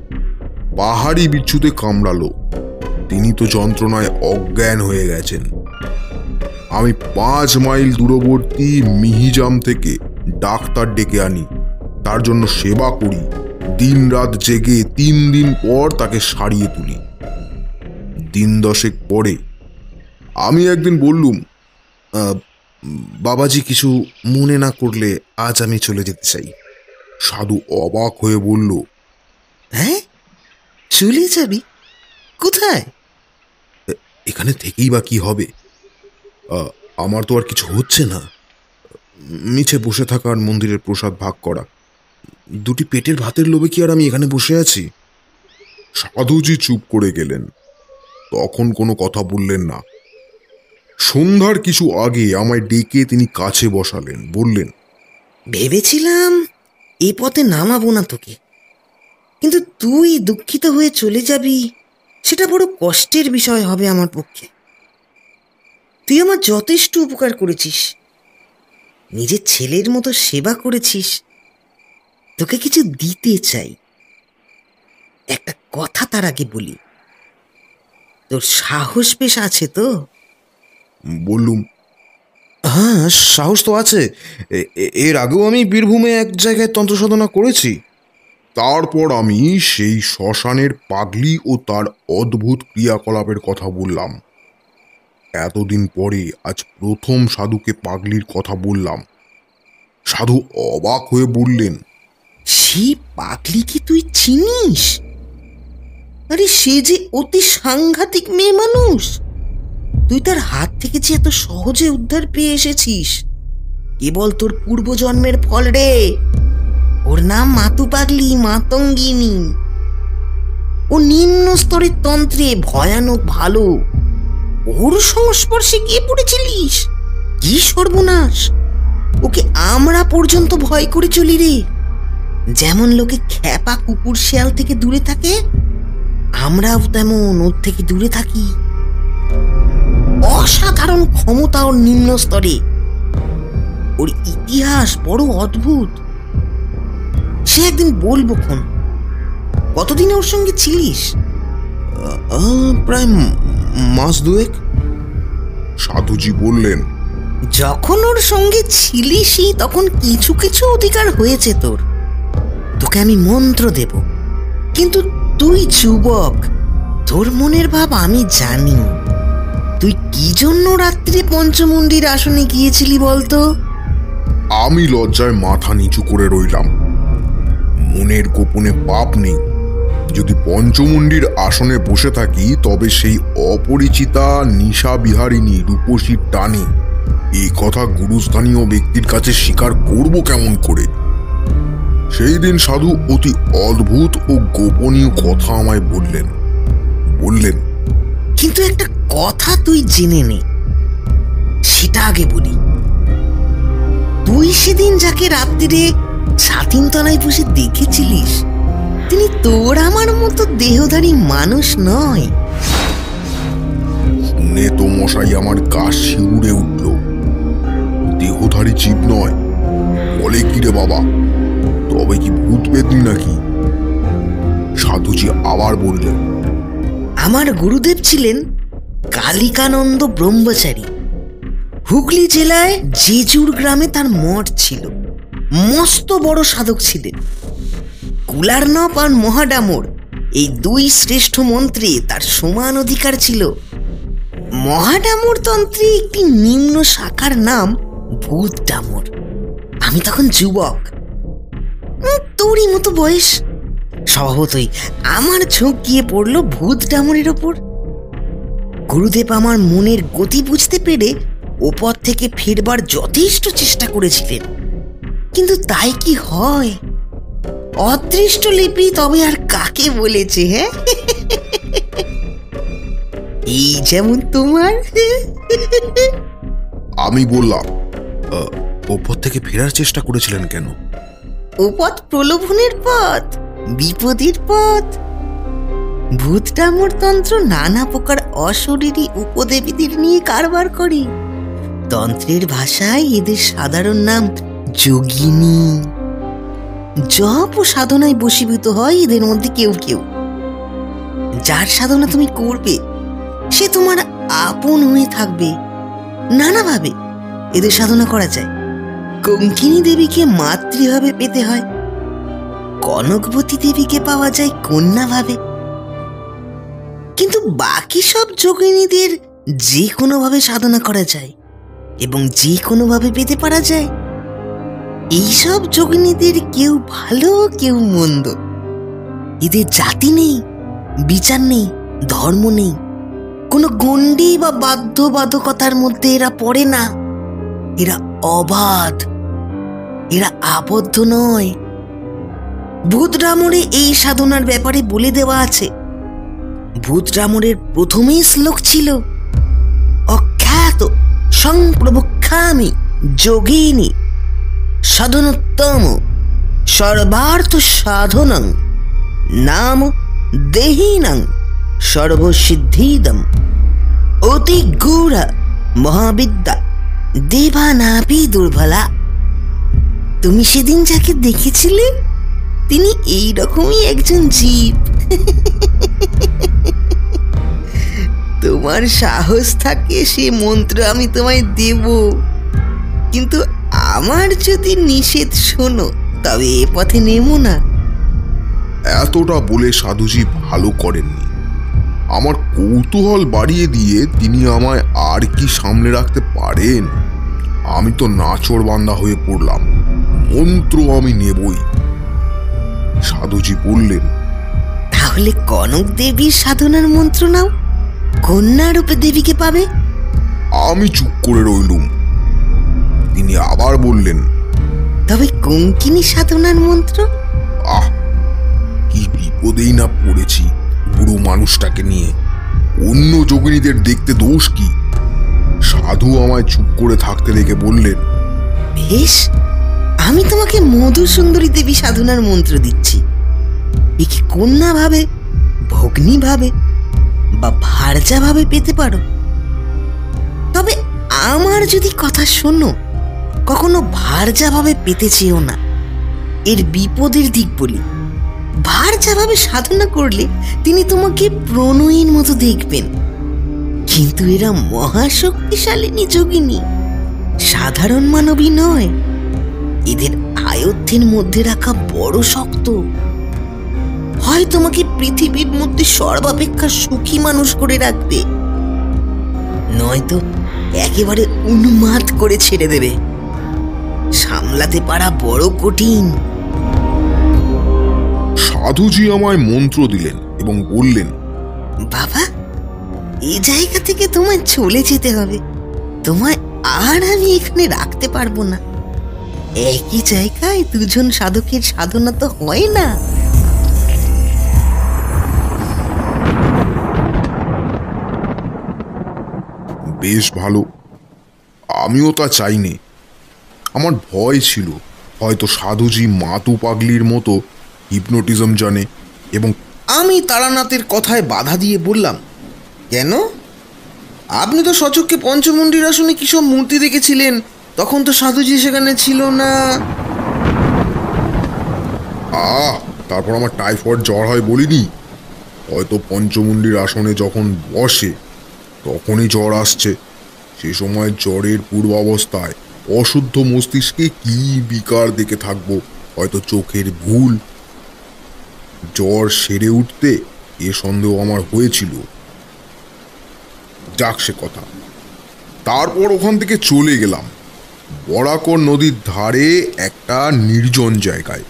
Speaker 2: পাহাড়ি বিচ্ছুতে কামড়ালো। তিনি তো যন্ত্রণায় অজ্ঞান হয়ে গেছেন। আমি 5 মাইল দূরবর্তী মিহিজাম থেকে ডাক্তার ডেকে আনি, তার জন্য সেবা করি, দিন রাত জেগে 3 দিন পর তাকে সারিয়ে তুলি। দিন 10 পরে আমি একদিন বললুম, বাবাজি কিছু মনে না করলে আজ আমি চলে যেতে চাই। সাধু অবাক হয়ে বলল,
Speaker 4: হ্যাঁ, চলে যাবি? কোথায়?
Speaker 2: এখানে থেকেই বা কি হবে? আমার তো আর কিছু হচ্ছে না। মিছে বসে থাকা আর মন্দিরের প্রসাদ ভাগ করা, দুটি পেটের ভাতের লোভে কি আর আমি এখানে বসে আছি? সাধুজি চুপ করে গেলেন। তখন কোনো কথা বললেন না। সন্ধ্যার কিছু আগে আমায় ডেকে তিনি কাছে বসালেন, বললেন,
Speaker 4: ভেবেছিলাম এ পথে নামাবো না তোকে, কিন্তু তুই দুঃখিত হয়ে চলে যাবি, সেটা বড় কষ্টের বিষয় হবে আমার পক্ষে। তুই আমার যথেষ্ট উপকার করেছিস, নিজের ছেলের মতো সেবা করেছিস। তোকে কিছু দিতে চাই। একটা কথা তার আগে বলি, তোর সাহস বেশ আছে তো?
Speaker 2: বললুম,
Speaker 1: হ্যাঁ, সাহস তো আছে। এর আগেও আমি বীরভূমে এক জায়গায় তন্ত্র সাধনা করেছি।
Speaker 2: তারপর আমি সেই শ্মশানের পাগলি ও তার অদ্ভুত ক্রিয়াকলাপের কথা বললাম। এতদিন পরে আজ প্রথম সাধুকে পাগলির কথা বললাম। সাধু অবাক হয়ে বললেন,
Speaker 4: সেই পাগলি কি তুই চিনিস? আরে সে যে অতি সাংঘাতিক মেয়ে মানুষ। তুই তার হাত থেকে যে এত সহজে উদ্ধার পেয়ে এসেছিস, কেবল তোর পূর্বজন্মের ফল রে। ওর নাম মাতু পাগলি, মাতঙ্গিনী। ও নিম্ন স্তরের তন্ত্রে ভয়ানক ভালো। ওর সংস্পর্শে গিয়ে পড়েছিলিস, কি সর্বনাশ! ওকে আমরা পর্যন্ত ভয় করে চলি রে। যেমন লোকে খ্যাপা কুকুর শিয়াল থেকে দূরে থাকে, আমরাও তেমন ওর থেকে দূরে থাকি। অসাধারণ ক্ষমতা ওর নিম্ন স্তরে। ওর ইতিহাস বড় অদ্ভুত। সে একদিন বলবো খন। কতদিন ওর সঙ্গে ছিলিস?
Speaker 1: প্রায় মাস দুয়েক।
Speaker 2: সাধুজি বললেন,
Speaker 4: যখন ওর সঙ্গে ছিলিসই তখন কিছু কিছু অধিকার হয়েছে তোর। তোকে আমি মন্ত্র দেব, কিন্তু তুই যুবক, তোর মনের ভাব আমি জানি। তুই কি জন্য রাত্রে পঞ্চমুণ্ডির আসনে গিয়েছিলি বলতো?
Speaker 2: আমি লজ্জায় মাথা নিচু করে রইলাম। মনের গোপনে পাপ নেই। যদি পঞ্চমুণ্ডির আসনে বসে থাকি, তবে সেই অপরিচিতা নিশা বিহারিণী রূপসীর টানে এই কথা গুরুস্থানীয় ব্যক্তির কাছে স্বীকার করব কেমন করে? সেই দিন সাধু অতি অদ্ভুত ও গোপনীয় কথা আমায় বললেন।
Speaker 4: কিন্তু একটা কথা তুই জেনে নে, সেটা আগে বলি। তুই সেদিন যাকে রাত্রিরে ছাতিমতলায় বসে দেখেছিলিস, তিনি তোর আমার মতো দেহধারী মানুষ নয়।
Speaker 2: শুনে তো মশাই আমার গা শিউরে উঠল। দেহধারী জীব নয় বলে কি রে বাবা? তবে কি ভূত পেতনি নাকি? সাধুজি আবার বললেন,
Speaker 4: আমার গুরুদেব ছিলেন কালিকানন্দ ব্রহ্মচারী। হুগলি জেলায় জেজুর গ্রামে তার মঠ ছিল। মস্ত বড় সাধক ছিলেন। কুলারনপ আর মহাডামর এই দুই শ্রেষ্ঠ মন্ত্রে তার সমান অধিকার ছিল। মহাডামর তন্ত্রে একটি নিম্ন শাখার নাম ভূত ডামর। আমি তখন যুবক, তোরই মতো বয়স। স্বভাবতই আমার ঝোঁক গিয়ে পড়ল ভূত ডামরের ওপর। গুরুদেব আমার মনের গতি বুঝতে পেরে ওপর থেকে ফিরবার যথেষ্ট চেষ্টা করেছিলেন, কিন্তু তাই কি হয়? অদৃষ্ট লিপি তবে আর কাকে বলেছে? হ্যাঁ, এই যেমন তোমার।
Speaker 2: আমি বললাম,
Speaker 1: ওপর থেকে ফেরার চেষ্টা করেছিলেন কেন?
Speaker 4: ও পথ প্রলোভনের পথ, বিপদের পথ। ভূত ডামর তন্ত্র নানা প্রকার অশরীরী উপদেবীদের নিয়ে কারবার করে। তন্ত্রের ভাষায় এদের সাধারণ নাম যোগিনী। জপ ও সাধনায় বশীভূত হয় এদের মধ্যে কেউ কেউ। যার সাধনা তুমি করবে সে তোমার আপন হয়ে থাকবে। নানাভাবে এদের সাধনা করা যায়। কঙ্কিনী দেবীকে মাতৃভাবে পেতে হয়, কনকবতী দেবীকে পাওয়া যায় কন্যাভাবে। কিন্তু বাকি সব যোগিনীদের যে কোনোভাবে সাধনা করা যায় এবং যে কোনোভাবে পেতে পারা যায়। এইসব যোগিনীদের কেউ ভালো কেউ মন্দ। এদের জাতি নেই, বিচার নেই, ধর্ম নেই, কোনো গণ্ডি বা বাধ্যবাধকতার মধ্যে এরা পড়ে না। এরা অবাধ, এরা আবদ্ধ নয়। ভূত ডামরে এই সাধনার ব্যাপারে বলে দেওয়া আছে, ভূতরামরের প্রথমেই শ্লোক ছিল, অখ্যাত সংপ্রবক্ষামি যোগিনী সাধনোত্তম সর্বার্থ সাধনং নাম দেহিনং সর্বসিদ্ধিদম অতি গূঢ় মহাবিদ্যা দেবানাপি দুর্বলা। তুমি সেদিন যাকে দেখেছিলে তিনি এই রকমই একজন জীব। তোমার সাহস থাকে সে মন্ত্র আমি তোমায় দেব, কিন্তু আমার যদি নিষেধ শোনো তবে এ পথে নেমো না।
Speaker 2: এতটা বলে সাধুজি ভালো করেননি। আমার কৌতূহল বাড়িয়ে দিয়ে তিনি আমায় আর কি সামনে রাখতে পারেন। আমি তো নাছোড়বান্দা হয়ে পড়লাম। মন্ত্র আমি নেবই। সাধুজি বললেন,
Speaker 4: তাহলে কনক দেবীর সাধনার মন্ত্র নাও, কন্যা রূপে দেবীকে পাবে।
Speaker 2: আমি চুপ করে রইলুম। তিনি আবার বললেন,
Speaker 4: তবে কঙ্কিনী সাধনার মন্ত্র?
Speaker 2: আহ, কি বিপদেই না পড়েছি বুড়ো মানুষটাকে নিয়ে। অন্য যোগিনীদের দেখতে দোষ কি? সাধু আমায় চুপ করে থাকতে দেখে বললেন,
Speaker 4: বেশ, আমি তোমাকে মধু সুন্দরী দেবী সাধনার মন্ত্র দিচ্ছি। একে কন্যা ভাবে, ভগ্নী ভাবে বা ভার্যা ভাবে পেতে পারো। তবে আমার যদি কথা শোনো, কখনো ভার্যা ভাবে পেতে চেও না। এর বিপদের দিক বলি, ভার্যা ভাবে সাধনা করলে তিনি তোমাকে প্রণয়ীর মতো দেখবেন, কিন্তু এরা মহাশক্তিশালিনী যোগিনী, সাধারণ মানবী নয়। এদের আয়ত্তের মধ্যে রাখা বড় শক্ত। হয় তোমাকে পৃথিবীর মধ্যে সর্বাপেক্ষা সুখী মানুষ করে রাখবে, নয়তো একেবারে উন্মাদ করে ছেড়ে দেবে। সামলাতে পারা বড় কঠিন।
Speaker 2: সাধুজি আমায় মন্ত্র দিলেন এবং বললেন,
Speaker 4: বাবা, এই জায়গা থেকে তোমায় চলে যেতে হবে। তোমায় আর আমি এখানে রাখতে পারবো না। একই জায়গায় দুজন সাধকের সাধনা তো হয় না।
Speaker 2: বেশ ভালো, আমিও তা চাইনি। আমার ভয় ছিল হয়তো সাধুজি মাতু পাগলির মতো হিপনোটিজম জানে এবং
Speaker 1: আমি তারানাথের কথায় বাধা দিয়ে বললাম, কেন? আপনি তো সচক্ষে পঞ্চমুণ্ডির আসনে কি সব মূর্তি দেখেছিলেন, তখন তো সাধুজি সেখানে ছিল না।
Speaker 2: তারপর আমার টাইফয়েড জ্বর হয় বলিনি? হয়তো পঞ্চমুণ্ডির আসনে যখন বসে তখনই জ্বর আসছে। সে সময় জ্বরের পূর্বাবস্থায় অশুদ্ধ মস্তিষ্কে কি বিকার দেখে থাকবো, হয়তো চোখের ভুল। জ্বর সেরে উঠতে এ সন্দেহ আমার হয়েছিল। যাক সে কথা। তারপর ওখান থেকে চলে গেলাম বরাকর নদীর ধারে একটা নির্জন জায়গায়।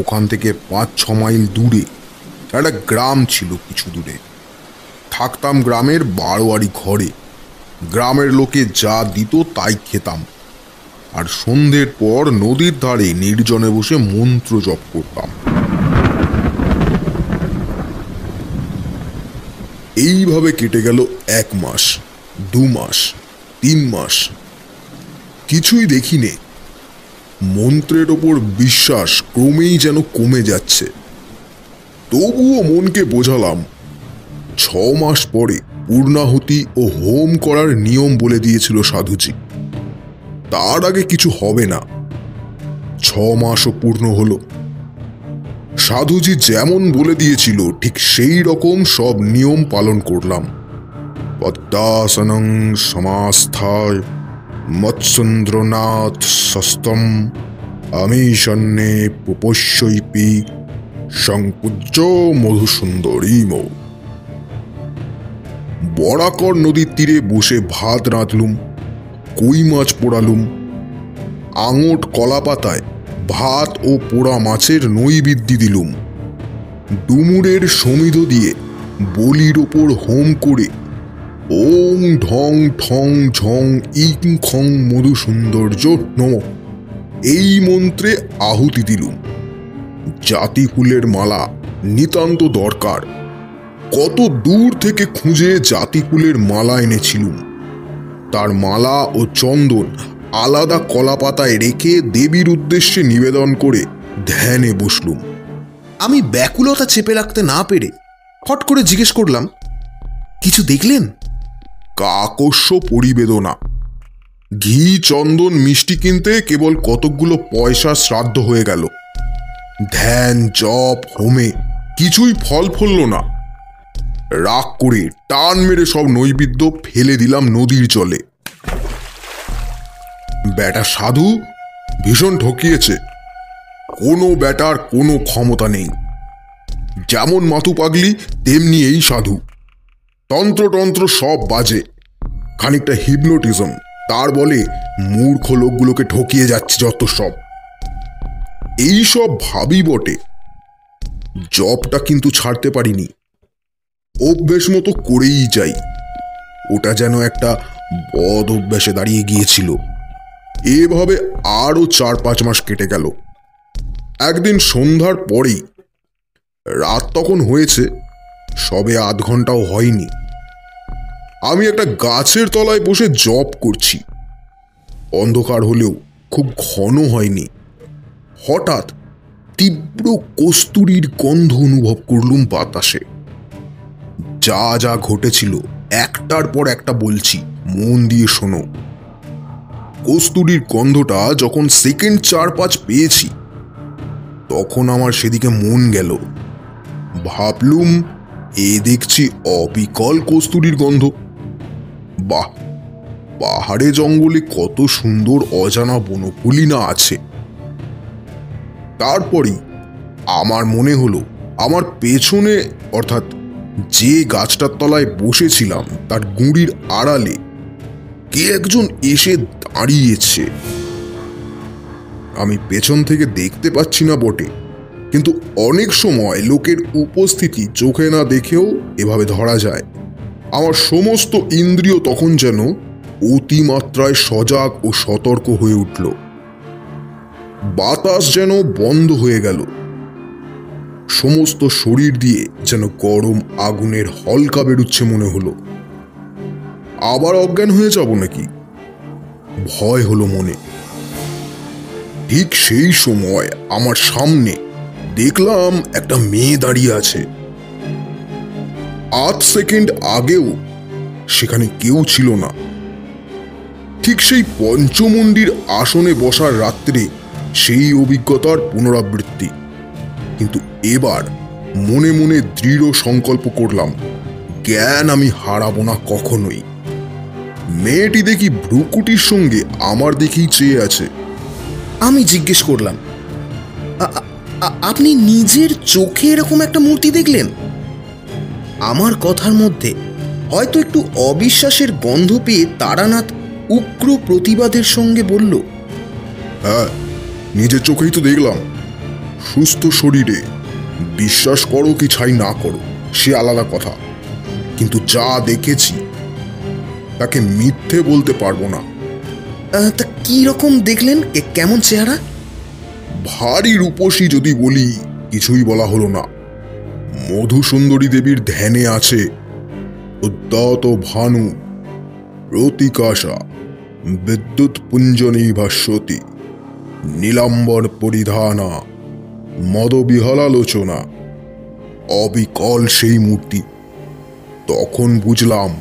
Speaker 2: ওখান থেকে 5-6 মাইল দূরে একটা গ্রাম ছিল। কিছু দূরে থাকতাম গ্রামের বারোয়ারি ঘরে। গ্রামের লোকে যা দিত তাই খেতাম, আর সন্ধ্যের পর নদীর ধারে নির্জনে বসে মন্ত্র জপ করতাম। এইভাবে কেটে গেল 1 মাস, 2 মাস, 3 মাস। কিছুই দেখিনি। মন্ত্রের ওপর বিশ্বাস ক্রমেই যেন কমে যাচ্ছে। তবুও মনকে বোঝালাম 6 মাস পরে পূর্ণাহুতি ও হোম করার নিয়ম বলে দিয়েছিল সাধুজি। তার আগে কিছু হবে না। 6 মাসও পূর্ণ হলো। সাধুজি যেমন বলে দিয়েছিল ঠিক সেই রকম সব নিয়ম পালন করলাম। পদ্মাসনং সমাস্থায় মৎসুন্দ্রনাথ সস্তম আমিষণ্যে পুপস্যৈপি সংপূজ্য মধুসুন্দরীম। বরাকর নদীর তীরে বসে ভাত রাঁধলুম, কই মাছ পোড়ালুম। আঙট কলা পাতায় ভাত ও পোড়া মাছের নৈবেদ্য দিলুম। ডুমুরের সমিধ দিয়ে বলির ওপর হোম করে ওং ঢং ঠং ঝং ইং খং মধুসুন্দর্য নম এই মন্ত্রে আহুতি দিলুম। জাতি ফুলের মালা নিতান্ত দরকার। কত দূর থেকে খুঁজে জাতিকুলের মালা এনেছিলুম। তার মালা ও চন্দন আলাদা কলা পাতায় রেখে দেবীর উদ্দেশ্যে নিবেদন করে ধ্যানে বসলুম।
Speaker 1: আমি ব্যাকুলতা চেপে রাখতে না পেরে হট করে জিজ্ঞেস করলাম, কিছু দেখলেন?
Speaker 2: কাকস্য পরিবেদনা। ঘি, চন্দন, মিষ্টি কিনতে কেবল কতকগুলো পয়সা শ্রাদ্ধ হয়ে গেল। ধ্যান, জপ, হোমে কিছুই ফল ফলল না। রাগ করে টান মেরে সব নৈবেদ্য ফেলে দিলাম নদীর জলে। বেটা সাধু ভীষণ ঠকিয়েছে। কোনো বেটার কোনো ক্ষমতা নেই। যেমন মাতু পাগলি তেমনি এই সাধু। তন্ত্র সব বাজে, খানিকটা হিপনোটিজম, তার বলে মূর্খ লোকগুলোকে ঠকিয়ে যাচ্ছে যত সব। এই সব ভাবি বটে, জবটা কিন্তু ছাড়তে পারিনি। অভ্যেস মতো করেই যাই। ওটা যেন একটা বদ অভ্যাসে দাঁড়িয়ে গিয়েছিল। এভাবে আরো 4-5 মাস কেটে গেল। একদিন সন্ধ্যার পরেই, রাত তখন হয়েছে সবে 8 ঘন্টাও হয়নি, আমি একটা গাছের তলায় বসে জপ করছি। অন্ধকার হলেও খুব ঘন হয়নি। হঠাৎ তীব্র কস্তুরীর গন্ধ অনুভব করলুম বাতাসে। যা যা ঘটেছিল একটার পর একটা বলছি, মন দিয়ে শোনো। কস্তুরীর গন্ধটা যখন সেকেন্ড 4-5 পেয়েছি, তখন আমার সেদিকে মন গেল। ভাবলুম, এ দেখছি অবিকল কস্তুরীর গন্ধ। বাহ, পাহাড়ে জঙ্গলে কত সুন্দর অজানা বনফুলি না আছে। তারপরই আমার মনে হলো, আমার পেছনে অর্থাৎ যে গাছটার তলায় বসেছিলাম তার গুঁড়ির আড়ালে কে একজন এসে দাঁড়িয়েছে। আমি পেছন থেকে দেখতে পাচ্ছি না বটে, কিন্তু অনেক সময় লোকের উপস্থিতি চোখে না দেখেও এভাবে ধরা যায়। আমার সমস্ত ইন্দ্রিয় তখন যেন অতিমাত্রায় সজাগ ও সতর্ক হয়ে উঠল। বাতাস যেন বন্ধ হয়ে গেল। সমস্ত শরীর দিয়ে যেন গরম আগুনের হলকা বেরুচ্ছে মনে হলো। আবার অজ্ঞান হয়ে যাব নাকি? ভয় হলো মনে। ঠিক সেই সময় আমার সামনে দেখলাম একটা মেয়ে দাঁড়িয়ে আছে। 8 সেকেন্ড আগেও সেখানে কেউ ছিল না। ঠিক সেই পঞ্চমুণ্ডির আসনে বসার রাত্রে সেই অভিজ্ঞতার পুনরাবৃত্তি। কিন্তু এবার মনে মনে দৃঢ় সংকল্প করলাম, জ্ঞান আমি হারাবো না কখনোই। মেয়েটি দেখি ভ্রুকুটির সঙ্গে আমার দিকেই চেয়ে আছে।
Speaker 1: আমি জিজ্ঞেস করলাম, আপনি নিজের চোখে এরকম একটা মূর্তি দেখলেন? আমার কথার মধ্যে হয়তো একটু অবিশ্বাসের গন্ধ পেয়ে তারানাথ উগ্র প্রতিবাদের সঙ্গে বলল,
Speaker 2: হ্যাঁ, নিজের চোখেই তো দেখলাম। সুস্থ শরীরে বিশ্বাস করো কি ছাই না করো সে আলাদা কথা, কিন্তু যা দেখেছি তাকে মিথ্যে বলতে পারবো না।
Speaker 1: তা কি রকম দেখলেন? কেমন চেহারা?
Speaker 2: ভারী রূপসী যদি বলি কিছুই বলা হলো না। মধুসুন্দরী দেবীর ধ্যানে আছে। উদ্যত ভানু প্রতিকাশা বিদ্যুৎ পুঞ্জনী ভাস্বতী নীলাম্বর পরিধানা মদবিহলালোচনা। অবিকল সেই মূর্তি। তখন বুঝলাম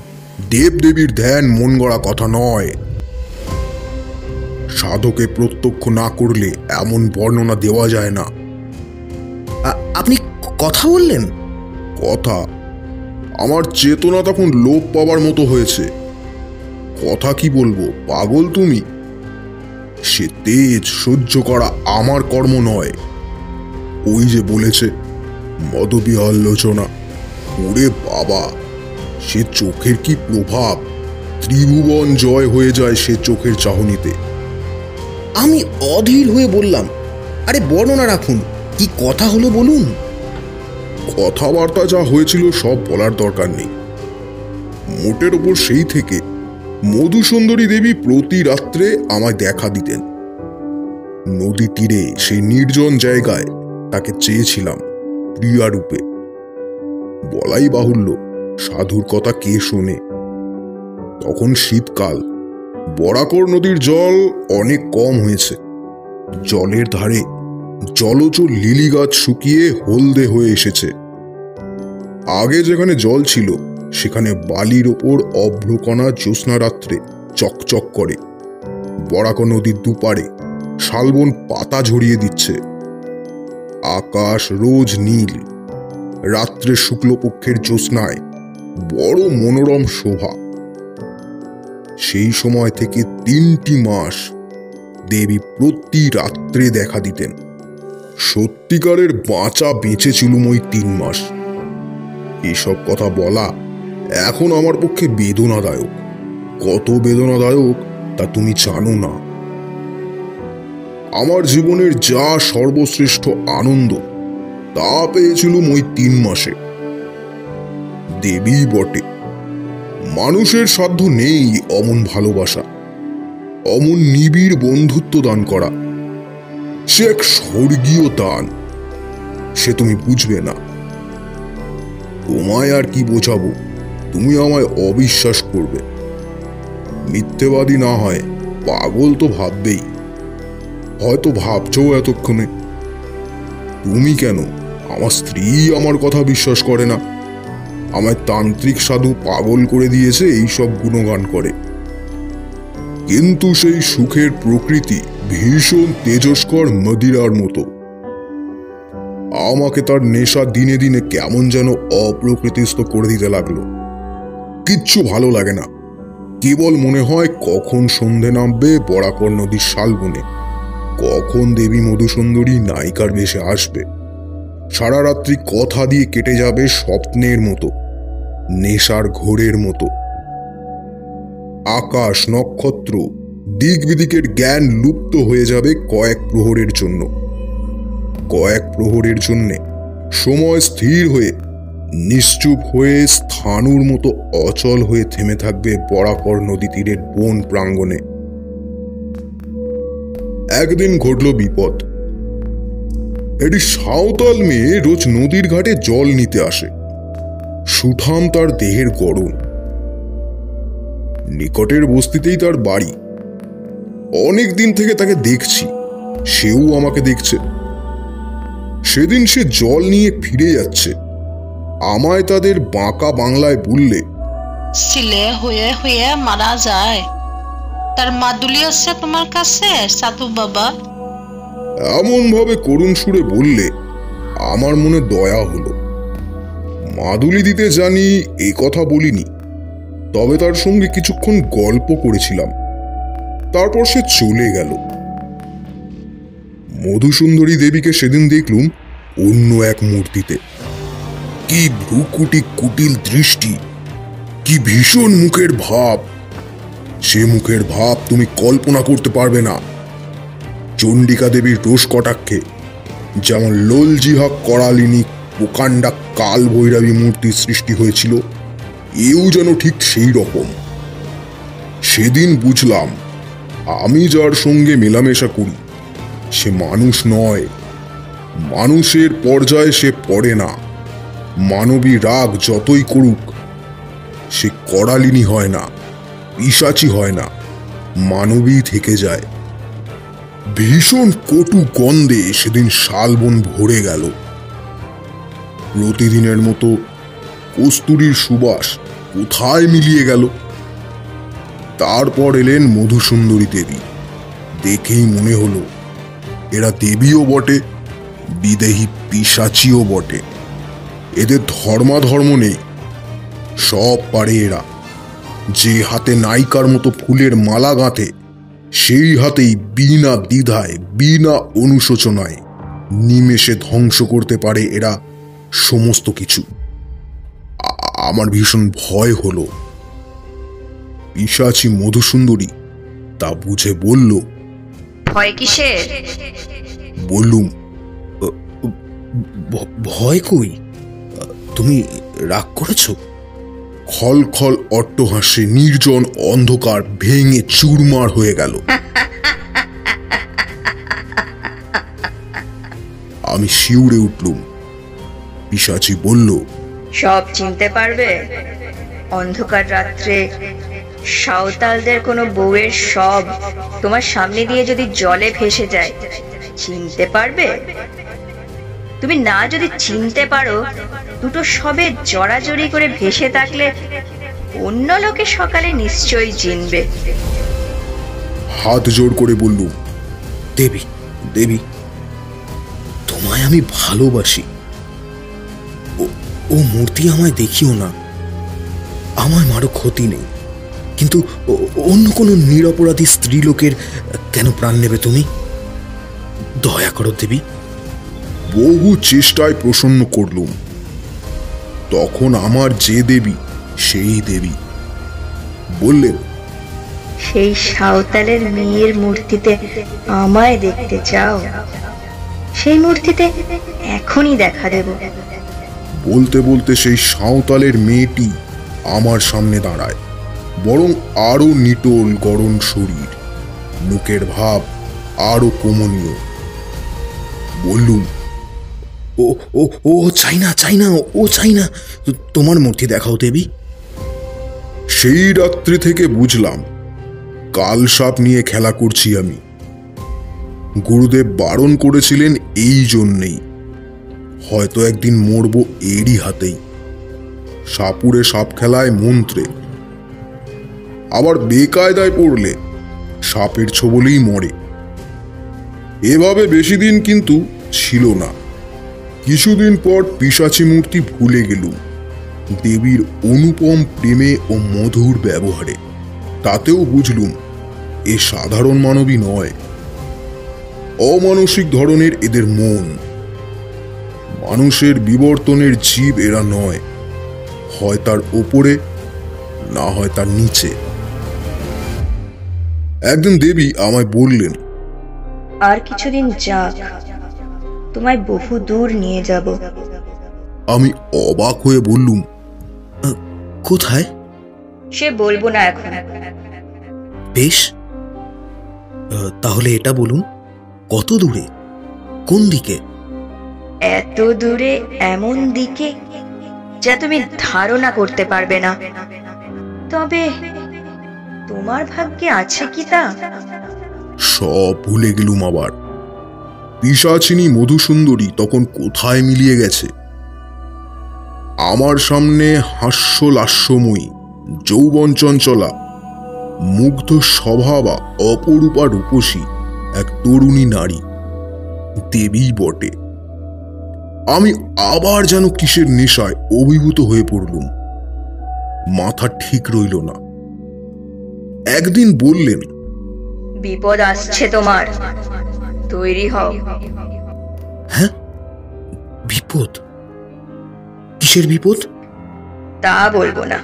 Speaker 2: দেবদেবীর ধ্যান মন গড়া কথা নয়। সাধকে প্রত্যক্ষ না করলে এমন বর্ণনা দেওয়া যায় না।
Speaker 1: আপনি কথা বললেন?
Speaker 2: কথা? আমার চেতনা তখন লোপ পাবার মতো হয়েছে। কথা কি বলবো, পাগল তুমি? সে তেজ সহ্য করা আমার কর্ম নয়। ওই যে বলেছে মদবিহলোচনা। ওরে বাবা, সে চোখের কি প্রভাব! ত্রিভুবন জয় হয়ে যায় সে চোখের চাহনিতে।
Speaker 1: আমি অধীর হয়ে বললাম, আরে বর্ণনা রাখুন, কি কথা হলো বলুন।
Speaker 2: কথাবার্তা যা হয়েছিল সব বলার দরকার নেই। মোটের ওপর সেই থেকে মধুসুন্দরী দেবী প্রতি রাত্রে আমায় দেখা দিতেন। নদী তীরে সেই নির্জন জায়গায় তাকে চেয়েছিলাম প্রিয়া রূপে। বলাই বাহুল্য, সাধুর কথা কে শোনে। তখন শীতকাল, বরাকর নদীর জল অনেক কম হয়েছে। জলের ধারে জলজ লিলি গাছ শুকিয়ে হলদে হয়ে এসেছে। আগে যেখানে জল ছিল সেখানে বালির ওপর অভ্রকণা জ্যোৎস্না রাত্রে চকচক করে। বরাকর নদীর দুপারে শালবন পাতা ঝরিয়ে দিচ্ছে। আকাশ রোজ নীল। রাত্রে শুক্লপক্ষের জ্যোৎস্নায় বড় মনোরম শোভা। সেই সময় থেকে 3টি মাস দেবী প্রতি রাত্রে দেখা দিতেন। সত্যিকারের বাঁচা বেঁচেছিলুম ওই 3 মাস। এসব কথা বলা এখন আমার পক্ষে বেদনাদায়ক। কত বেদনাদায়ক তা তুমি জানো না। আমার জীবনের যা সর্বশ্রেষ্ঠ আনন্দ তা পেয়েছিলুম ওই 3 মাসে। দেবী বটে, মানুষের সাধ্য নেই অমন ভালোবাসা, অমন নিবিড় বন্ধুত্ব দান করা। সে এক স্বর্গীয় দান, সে তুমি বুঝবে না। তোমায় আর কি বোঝাবো, তুমি আমায় অবিশ্বাস করবে। মিথ্যেবাদী না হয় পাগল তো ভাববেই, হয়তো ভাবছো এতক্ষণে। তুমি কেন, আমার স্ত্রী আমার কথা বিশ্বাস করে না। আমায় তান্ত্রিক সাধু পাগল করে দিয়েছে এইসব গুণগান করে। কিন্তু সেই সুখের প্রকৃতি ভীষণ তেজস্কর মদিরার মতো। আমাকে তার নেশা দিনে দিনে কেমন যেন অপ্রকৃতিস্থ করে দিতে লাগলো। কিচ্ছু ভালো লাগে না, কেবল মনে হয় কখন সন্ধে নামবে বরাকর নদীর শালবনে, কখন দেবী মধুসুন্দরী নায়িকার বেশে আসবে। সারা রাত্রি কথা দিয়ে কেটে যাবে স্বপ্নের মতো, নেশার ঘোরের মতো। আকাশ নক্ষত্র দিক বিদিকের জ্ঞান লুপ্ত হয়ে যাবে কয়েক প্রহরের জন্য। কয়েক প্রহরের জন্যে সময় স্থির হয়ে নিশ্চুপ হয়ে স্থাণুর মতো অচল হয়ে থেমে থাকবে বরাকর নদী তীরের বন প্রাঙ্গণে। একদিন ঘটল বিপদ। এটি সাঁওতাল মেয়ে রোজ নদীর ঘাটে জল নিতে আসে। সুঠাম তার দেহের গড়ন। নিকটের বস্তিতেই তার বাড়ি। অনেক দিন থেকে তাকে দেখছি, সেও আমাকে দেখছে। সেদিন সে জল নিয়ে ফিরে যাচ্ছে। আমায় তাদের বাঁকা বাংলায় বললে,
Speaker 5: ছিলে হয়ে হয়ে মারা যায়, তার মাদুলি আছে তোমার কাছে সাধু বাবা?
Speaker 2: এমন ভাবে করুণ সুরে বললে আমার মনে দয়া হলো। মাদুলি দিতে জানি এ কথা বলিনি, তবে তার সঙ্গে কিছুক্ষণ গল্প করেছিলাম। তারপর সে চলে গেল। মধুসুন্দরী দেবীকে সেদিন দেখলুম অন্য এক মূর্তিতে। কি ভ্রুকুটি কুটিল দৃষ্টি, কি ভীষণ মুখের ভাব। সে মুখের ভাব তুমি কল্পনা করতে পারবে না। চণ্ডিকা দেবীর রোষ কটাক্ষে যেমন লোলজিহা করালিনী প্রকাণ্ডা কাল ভৈরবী মূর্তির সৃষ্টি হয়েছিল, এও যেন ঠিক সেই রকম। সেদিন বুঝলাম আমি যার সঙ্গে মেলামেশা করি সে মানুষ নয়, মানুষের পর্যায়ে সে পড়ে না। মানবী রাগ যতই করুক সে করালিনী হয় না, পিশাচী হয় না, মানবী থেকে যায়। ভীষণ কটু গন্ধে সেদিন শালবন ভরে গেল। প্রতিদিনের মতো কস্তুরীর সুবাস কোথায় মিলিয়ে গেল। তারপর এলেন মধুসুন্দরী দেবী। দেখেই মনে হলো এরা দেবীও বটে, বিদেহী পিশাচিও বটে। এদের ধর্মাধর্ম নেই, সব পারে এরা। যে হাতে নায়িকার মতো ফুলের মালা গাঁথে সেই হাতেই বিনা দ্বিধায় বিনা অনুশোচনায় নিমেষে ধ্বংস করতে পারে এরা সমস্ত কিছু। আমার ভীষণ ভয় হলো। পিশাচী মধুসুন্দরী তা বুঝে বলল,
Speaker 6: ভয় কিসের?
Speaker 2: বললুম,
Speaker 1: ভয় কই, তুমি রাগ করেছ?
Speaker 2: খল খল অট্টহাস্যে নির্জন অন্ধকার ভেঙে চুরমার হয়ে গেল। আমি শিউরে উঠলুম। পিশাচী বলল,
Speaker 6: সব চিনতে পারবে? অন্ধকার রাত্রে সাঁওতালদের কোনো বউয়ের সব তোমার সামনে দিয়ে যদি জলে ভেসে যায়, চিনতে পারবে? তুমি না যদি চিনতে পারো, দুটো সবে জড়াজড়ি করে ভেসে থাকলে অন্য লোকে সকালে নিশ্চয়ই চিনবে।
Speaker 2: হাত জোড় করে বললুম,
Speaker 1: দেবী, দেবী, তোমায় আমি ভালোবাসি। ও মূর্তি আমায় দেখিও না, আমার মারও ক্ষতি নেই, কিন্তু অন্য কোনো নিরপরাধী স্ত্রীলোকের কেন প্রাণ নেবে তুমি? দয়া করো দেবী।
Speaker 2: বহু চেষ্টায় প্রসন্ন করলুম। তখন আমার যে দেবী সেই দেবী বললেন,
Speaker 6: সেই সাঁওতালের মেয়ের মূর্তিতে আমায় দেখতে চাও? সেই মূর্তিতে এখনই দেখা দেব।
Speaker 2: বলতে বলতে সেই সাঁওতালের মেয়েটি আমার সামনে দাঁড়ায়, বরং আরো নিটোল গরম শরীর, মুখের ভাব আরো কমনীয়। বললুম,
Speaker 1: ও ও ও চাই না, চাই না, ও চাই না, তোমার মূর্তি দেখাও দেবী।
Speaker 2: সেই রাত্রি থেকে বুঝলাম কাল সাপ নিয়ে খেলা করছি আমি। গুরুদেব বারণ করেছিলেন এই জন্যেই, হয়তো একদিন মরব এরই হাতেই। সাপুরে সাপ খেলায় মন্ত্রে, আবার বেকায়দায় পড়লে সাপের ছোবলেই মরে। এভাবে বেশি দিন কিন্তু ছিল না। কিছুদিন পর পিশাচি মূর্তি ভুলে গেলুম দেবীর অনুপম প্রেমে ও মধুর ব্যবহারে। তাতেও বুঝলুম এ সাধারণ মানবী নয়, অমানসিক ধরনের এদের মন। মানুষের বিবর্তনের জীব এরা নয়, হয় তার ওপরে, না হয় তার নিচে। একদিন দেবী আমায় বললেন,
Speaker 6: আর কিছুদিন যাক, তোমায় বহু দূর নিয়ে যাব।
Speaker 2: আমি অবাক হয়ে বললুম,
Speaker 1: কোথায়?
Speaker 6: সে বলবো না এখন।
Speaker 1: বেশ, তাহলে এটা বলুন, কত দূরে, কোন দিকে?
Speaker 6: এত দূরে, এমন দিকে যা তুমি ধারণা করতে পারবে না। তবে তোমার ভাগ্যে আছে কি তা?
Speaker 2: সব ভুলে গেলুম আবার। পিশাচিনী মধুসুন্দরী তখন কোথায় মিলিয়ে গেছে। আমার সামনে হাস্যলাস্যময়ী, যৌবন চঞ্চলা, মুগ্ধ স্বভাবা, অপরূপা রূপসী এক তরুণী নারী, দেবী বটে। আমি আবার যেন কিসের নেশায় অভিভূত হয়ে পড়লুম, মাথা ঠিক রইল না। একদিন বললেন,
Speaker 6: বিপদ আসছে তোমার, তৈরি হও।
Speaker 1: হ্যাঁ, বিপদ? কিসের বিপদ?
Speaker 6: তা বলবো না।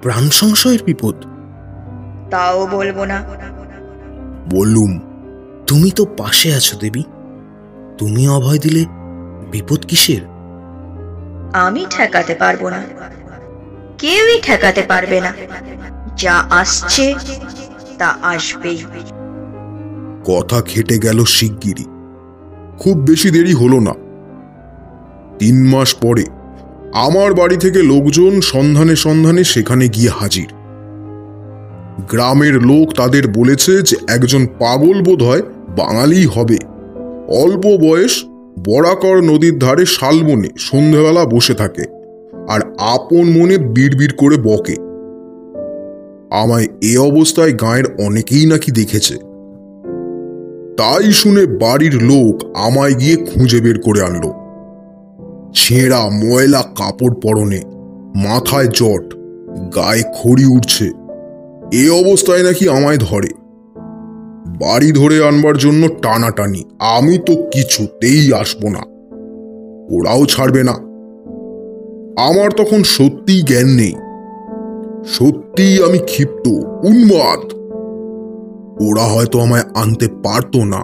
Speaker 1: প্রাণ সংশয়ের বিপদ?
Speaker 6: তাও বলবো না।
Speaker 2: বললুম,
Speaker 1: তুমি তো পাশে আছো দেবী, তুমি অভয় দিলে বিপদ কিসের?
Speaker 6: আমি ঠেকাতে পারবো না, কেউই ঠেকাতে পারবে না। যা আসছে তা আসবেই।
Speaker 2: কথা খেটে গেল শিগগিরই। খুব বেশি দেরি হলো না। 3 মাস পরে আমার বাড়ি থেকে লোকজন সন্ধানে সন্ধানে সেখানে গিয়ে হাজির। গ্রামের লোক তাদের বলেছে যে একজন পাগল বোধহয় বাঙালি হবে, অল্প বয়স, বরাকর নদীর ধারে শালবনে সন্ধ্যাবেলা বসে থাকে আর আপন মনে বিড়বিড় করে বকে। আমায় এ অবস্থায় গাঁয়ের অনেকেই নাকি দেখেছে। তাই শুনে বাড়ির লোক আমায় গিয়ে খুঁজে বের করে আনলো। ছেঁড়া ময়লা কাপড় পরনে, মাথায় জট, গায়ে খড়ি উঠছে। এ অবস্থায় নাকি আমায় ধরে। বাড়ি ধরে আনবার জন্য টানাটানি। আমি তো কিছুতেই আসবো না, ওরাও ছাড়বে না। আমার তখন সত্যিই জ্ঞান নেই, সত্যিই আমি ক্ষিপ্ত, উন্মাদ। ওরা হয়তো আমায় আনতে পারতো না,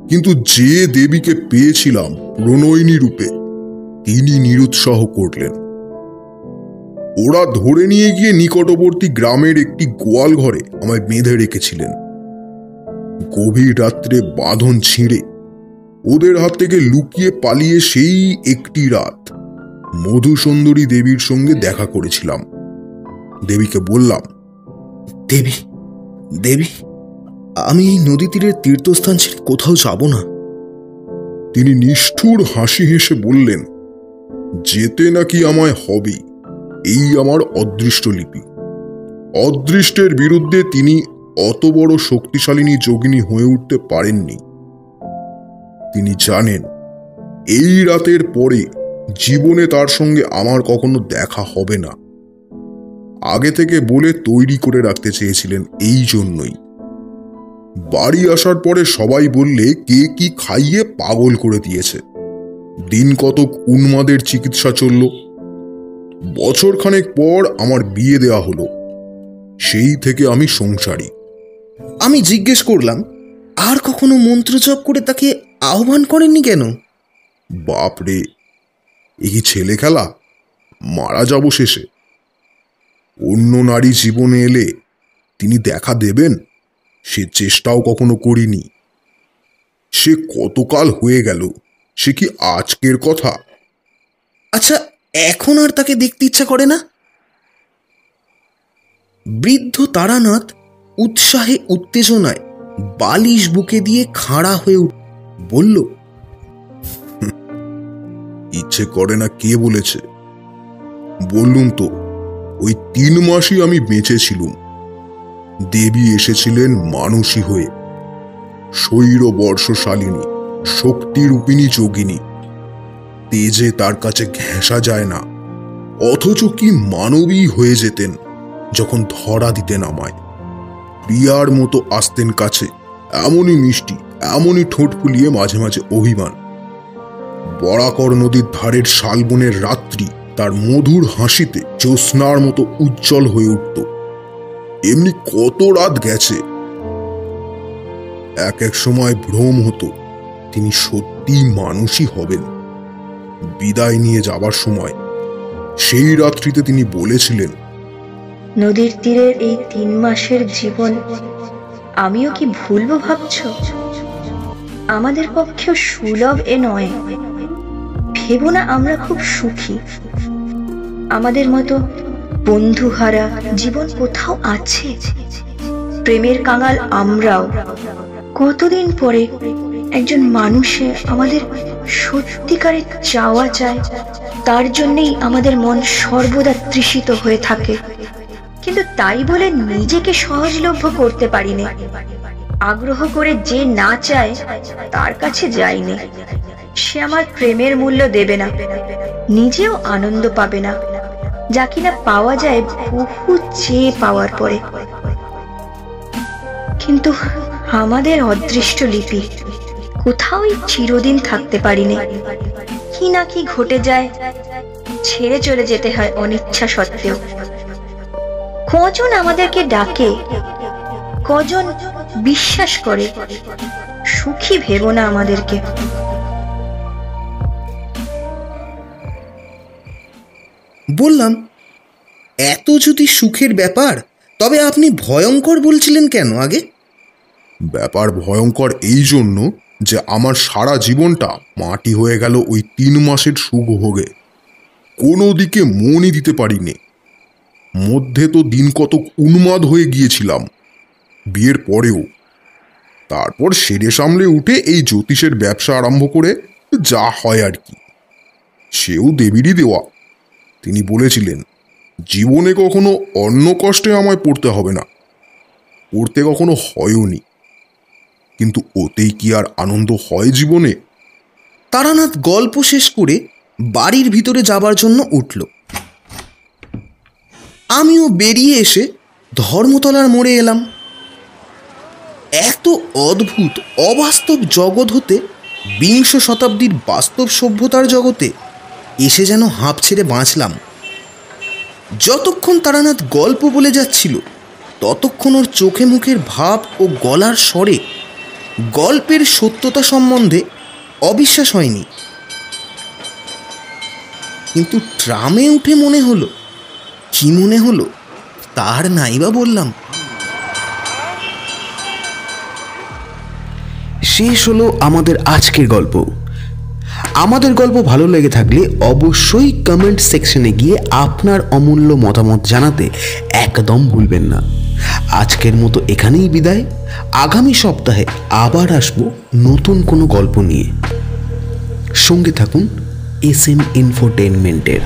Speaker 2: কিন্তু যে দেবীকে পেয়েছিলাম প্রণয়িনী রূপে, তিনি নিরুৎসাহ করলেন। ওরা ধরে নিয়ে গিয়ে নিকটবর্তী গ্রামের একটি গোয়াল ঘরে আমায় বেঁধে রেখেছিলেন। গভীর রাত্রে বাঁধন ছিঁড়ে ওদের হাত থেকে লুকিয়ে পালিয়ে সেই একটি রাত মধুসুন্দরী দেবীর সঙ্গে দেখা করেছিলাম। দেবীকে বললাম,
Speaker 1: দেবী, দেবী, আমি এই নদী তীরের তীর্থস্থান ছেড়ে কোথাও যাব না।
Speaker 2: তিনি নিষ্ঠুর হাসি হেসে বললেন, যেতে নাকি আমায় হবেই, এই আমার অদৃষ্ট লিপি। অদৃষ্টের বিরুদ্ধে তিনি অত বড় শক্তিশালিনী যোগিনী হয়ে উঠতে পারেননি। তিনি জানেন এই রাতের পরে জীবনে তার সঙ্গে আমার কখনো দেখা হবে না। আগে থেকে বলে তৈরি করে রাখতে চেয়েছিলেন এই জন্যই। বাড়ি আসার পরে সবাই বললে কে কি খাইয়ে পাগল করে দিয়েছে। দিন কতক উন্মাদের চিকিৎসা চলল। বছরখানেক পর আমার বিয়ে দেয়া হলো। সেই থেকে আমি সংসারী।
Speaker 1: আমি জিজ্ঞেস করলাম, আর কখনো মন্ত্র জপ করে তাকে আহ্বান করেননি কেন?
Speaker 2: বাপরে, এ কি ছেলে খেলা? মারা যাব শেষে। অন্য নারী জীবনে এলে তিনি দেখা দেবেন সে চেষ্টাও কখনো করিনি। সে কতকাল হয়ে গেল, সে কি আজকের কথা?
Speaker 1: আচ্ছা, এখন আর তাকে দেখতে ইচ্ছা করে না? বৃদ্ধ তারানাথ উৎসাহে উত্তেজনায় বালিশ বুকে দিয়ে খাড়া হয়ে বলল,
Speaker 2: ইচ্ছে করে না কে বলেছে? বললুম তো, ওই 3 মাসই আমি বেঁচে ছিলুম। দেবী এসেছিলেন মানুষী হয়ে, শৈর বর্ষশালিনী, শক্তিরূপিণী যোগিনী। তেজে তার কাছে ঘেঁষা যায় না, অথচ কি মানবী হয়ে যেতেন যখন ধরা দিতেন আমায়। প্রিয়ার মতো আসতেন কাছে, এমনই মিষ্টি, এমনই ঠোঁট ফুলিয়ে, মাঝে মাঝে অভিমান। বরাকর নদীর ধারের শালবনের রাত্রি তার মধুর হাসিতে জ্যোৎস্নার মতো উজ্জ্বল হয়ে উঠত। এমনি কত রাত গেছে। এক এক সময় ভ্রম হতো তিনি সত্যি মানুষই হবেন। বিদায় নিয়ে যাবার সময় সেই রাত্রিতে তিনি বলেছিলেন,
Speaker 6: নদীর তীরের এই 3 মাসের জীবন আমিও কি ভুলবো ভাবছ? আমাদের পক্ষেও সুলভ এ নয়। ভেবো না আমরা খুব সুখী। আমাদের মতো বন্ধুহারা জীবন কোথাও আছে? প্রেমের কাঙাল আমরাও। কতদিন পরে একজন মানুষে আমাদের সত্যিকারের চাওয়া চায়, তার জন্যেই আমাদের মন সর্বদা তৃষিত হয়ে থাকে। কিন্তু তাই বলে নিজেকে সহজলভ্য করতে পারিনি। আগ্রহ করে যে না চায় তার কাছে যাইনি। সে আমার প্রেমের মূল্য দেবে না, নিজেও আনন্দ পাবে না, যা কিনা পাওয়া যায় বহু চেয়ে পাওয়ার পরে। কিন্তু আমাদের অদৃষ্ট লিপি কোথাওই চিরদিন থাকতে পারিনি। কি না কি ঘটে যায়, ছেড়ে চলে যেতে হয় অনিচ্ছা সত্ত্বেও। কজন আমাদেরকে ডাকে, কজন বিশ্বাস করে। সুখী ভেবো না আমাদেরকে।
Speaker 1: বললাম, এত যদি সুখের ব্যাপার, তবে আপনি ভয়ঙ্কর বলছিলেন কেন আগে?
Speaker 2: ব্যাপার ভয়ঙ্কর এই জন্য যে আমার সারা জীবনটা মাটি হয়ে গেল ওই 3 মাসের সুখ ভোগে। কোনো দিকে মনই দিতে পারিনি। মধ্যে তো দিন কতক উন্মাদ হয়ে গিয়েছিলাম, বিয়ের পরেও। তারপর সেরে সামলে উঠে এই জ্যোতিষের ব্যবসা আরম্ভ করে যা হয় আর কি। সেও দেবীরই দেওয়া। তিনি বলেছিলেন, জীবনে কখনো অন্য কষ্টে আমায় পড়তে হবে না। পড়তে কখনো হয়ওনি, কিন্তু ওতেই কি আর আনন্দ হয় জীবনে?
Speaker 1: তারানাথ গল্প শেষ করে বাড়ির ভিতরে যাবার জন্য উঠল। আমিও বেরিয়ে এসে ধর্মতলার মোড়ে এলাম। এত অদ্ভুত অবাস্তব জগৎ হতে 20 শতাব্দীর বাস্তব সভ্যতার জগতে এসে যেন হাঁপ ছেড়ে বাঁচলাম। যতক্ষণ তারানাথ গল্প বলে যাচ্ছিল, ততক্ষণ ওর চোখে মুখের ভাব ও গলার স্বরে গল্পের সত্যতা সম্বন্ধে অবিশ্বাস হয়নি। কিন্তু ট্রামে উঠে মনে হলো, কি মনে হলো তার নাইবা বললাম। শেষ হলো আমাদের আজকের গল্প। আমাদের গল্প ভালো লেগে থাকলে অবশ্যই কমেন্ট সেকশনে গিয়ে আপনার অমূল্য মতামত জানাতে একদম ভুলবেন না। আজকের মতো এখানেই বিদায়। আগামী সপ্তাহে আবার আসবো নতুন কোনো গল্প নিয়ে। সঙ্গে থাকুন SM ইনফোটেইনমেন্টের।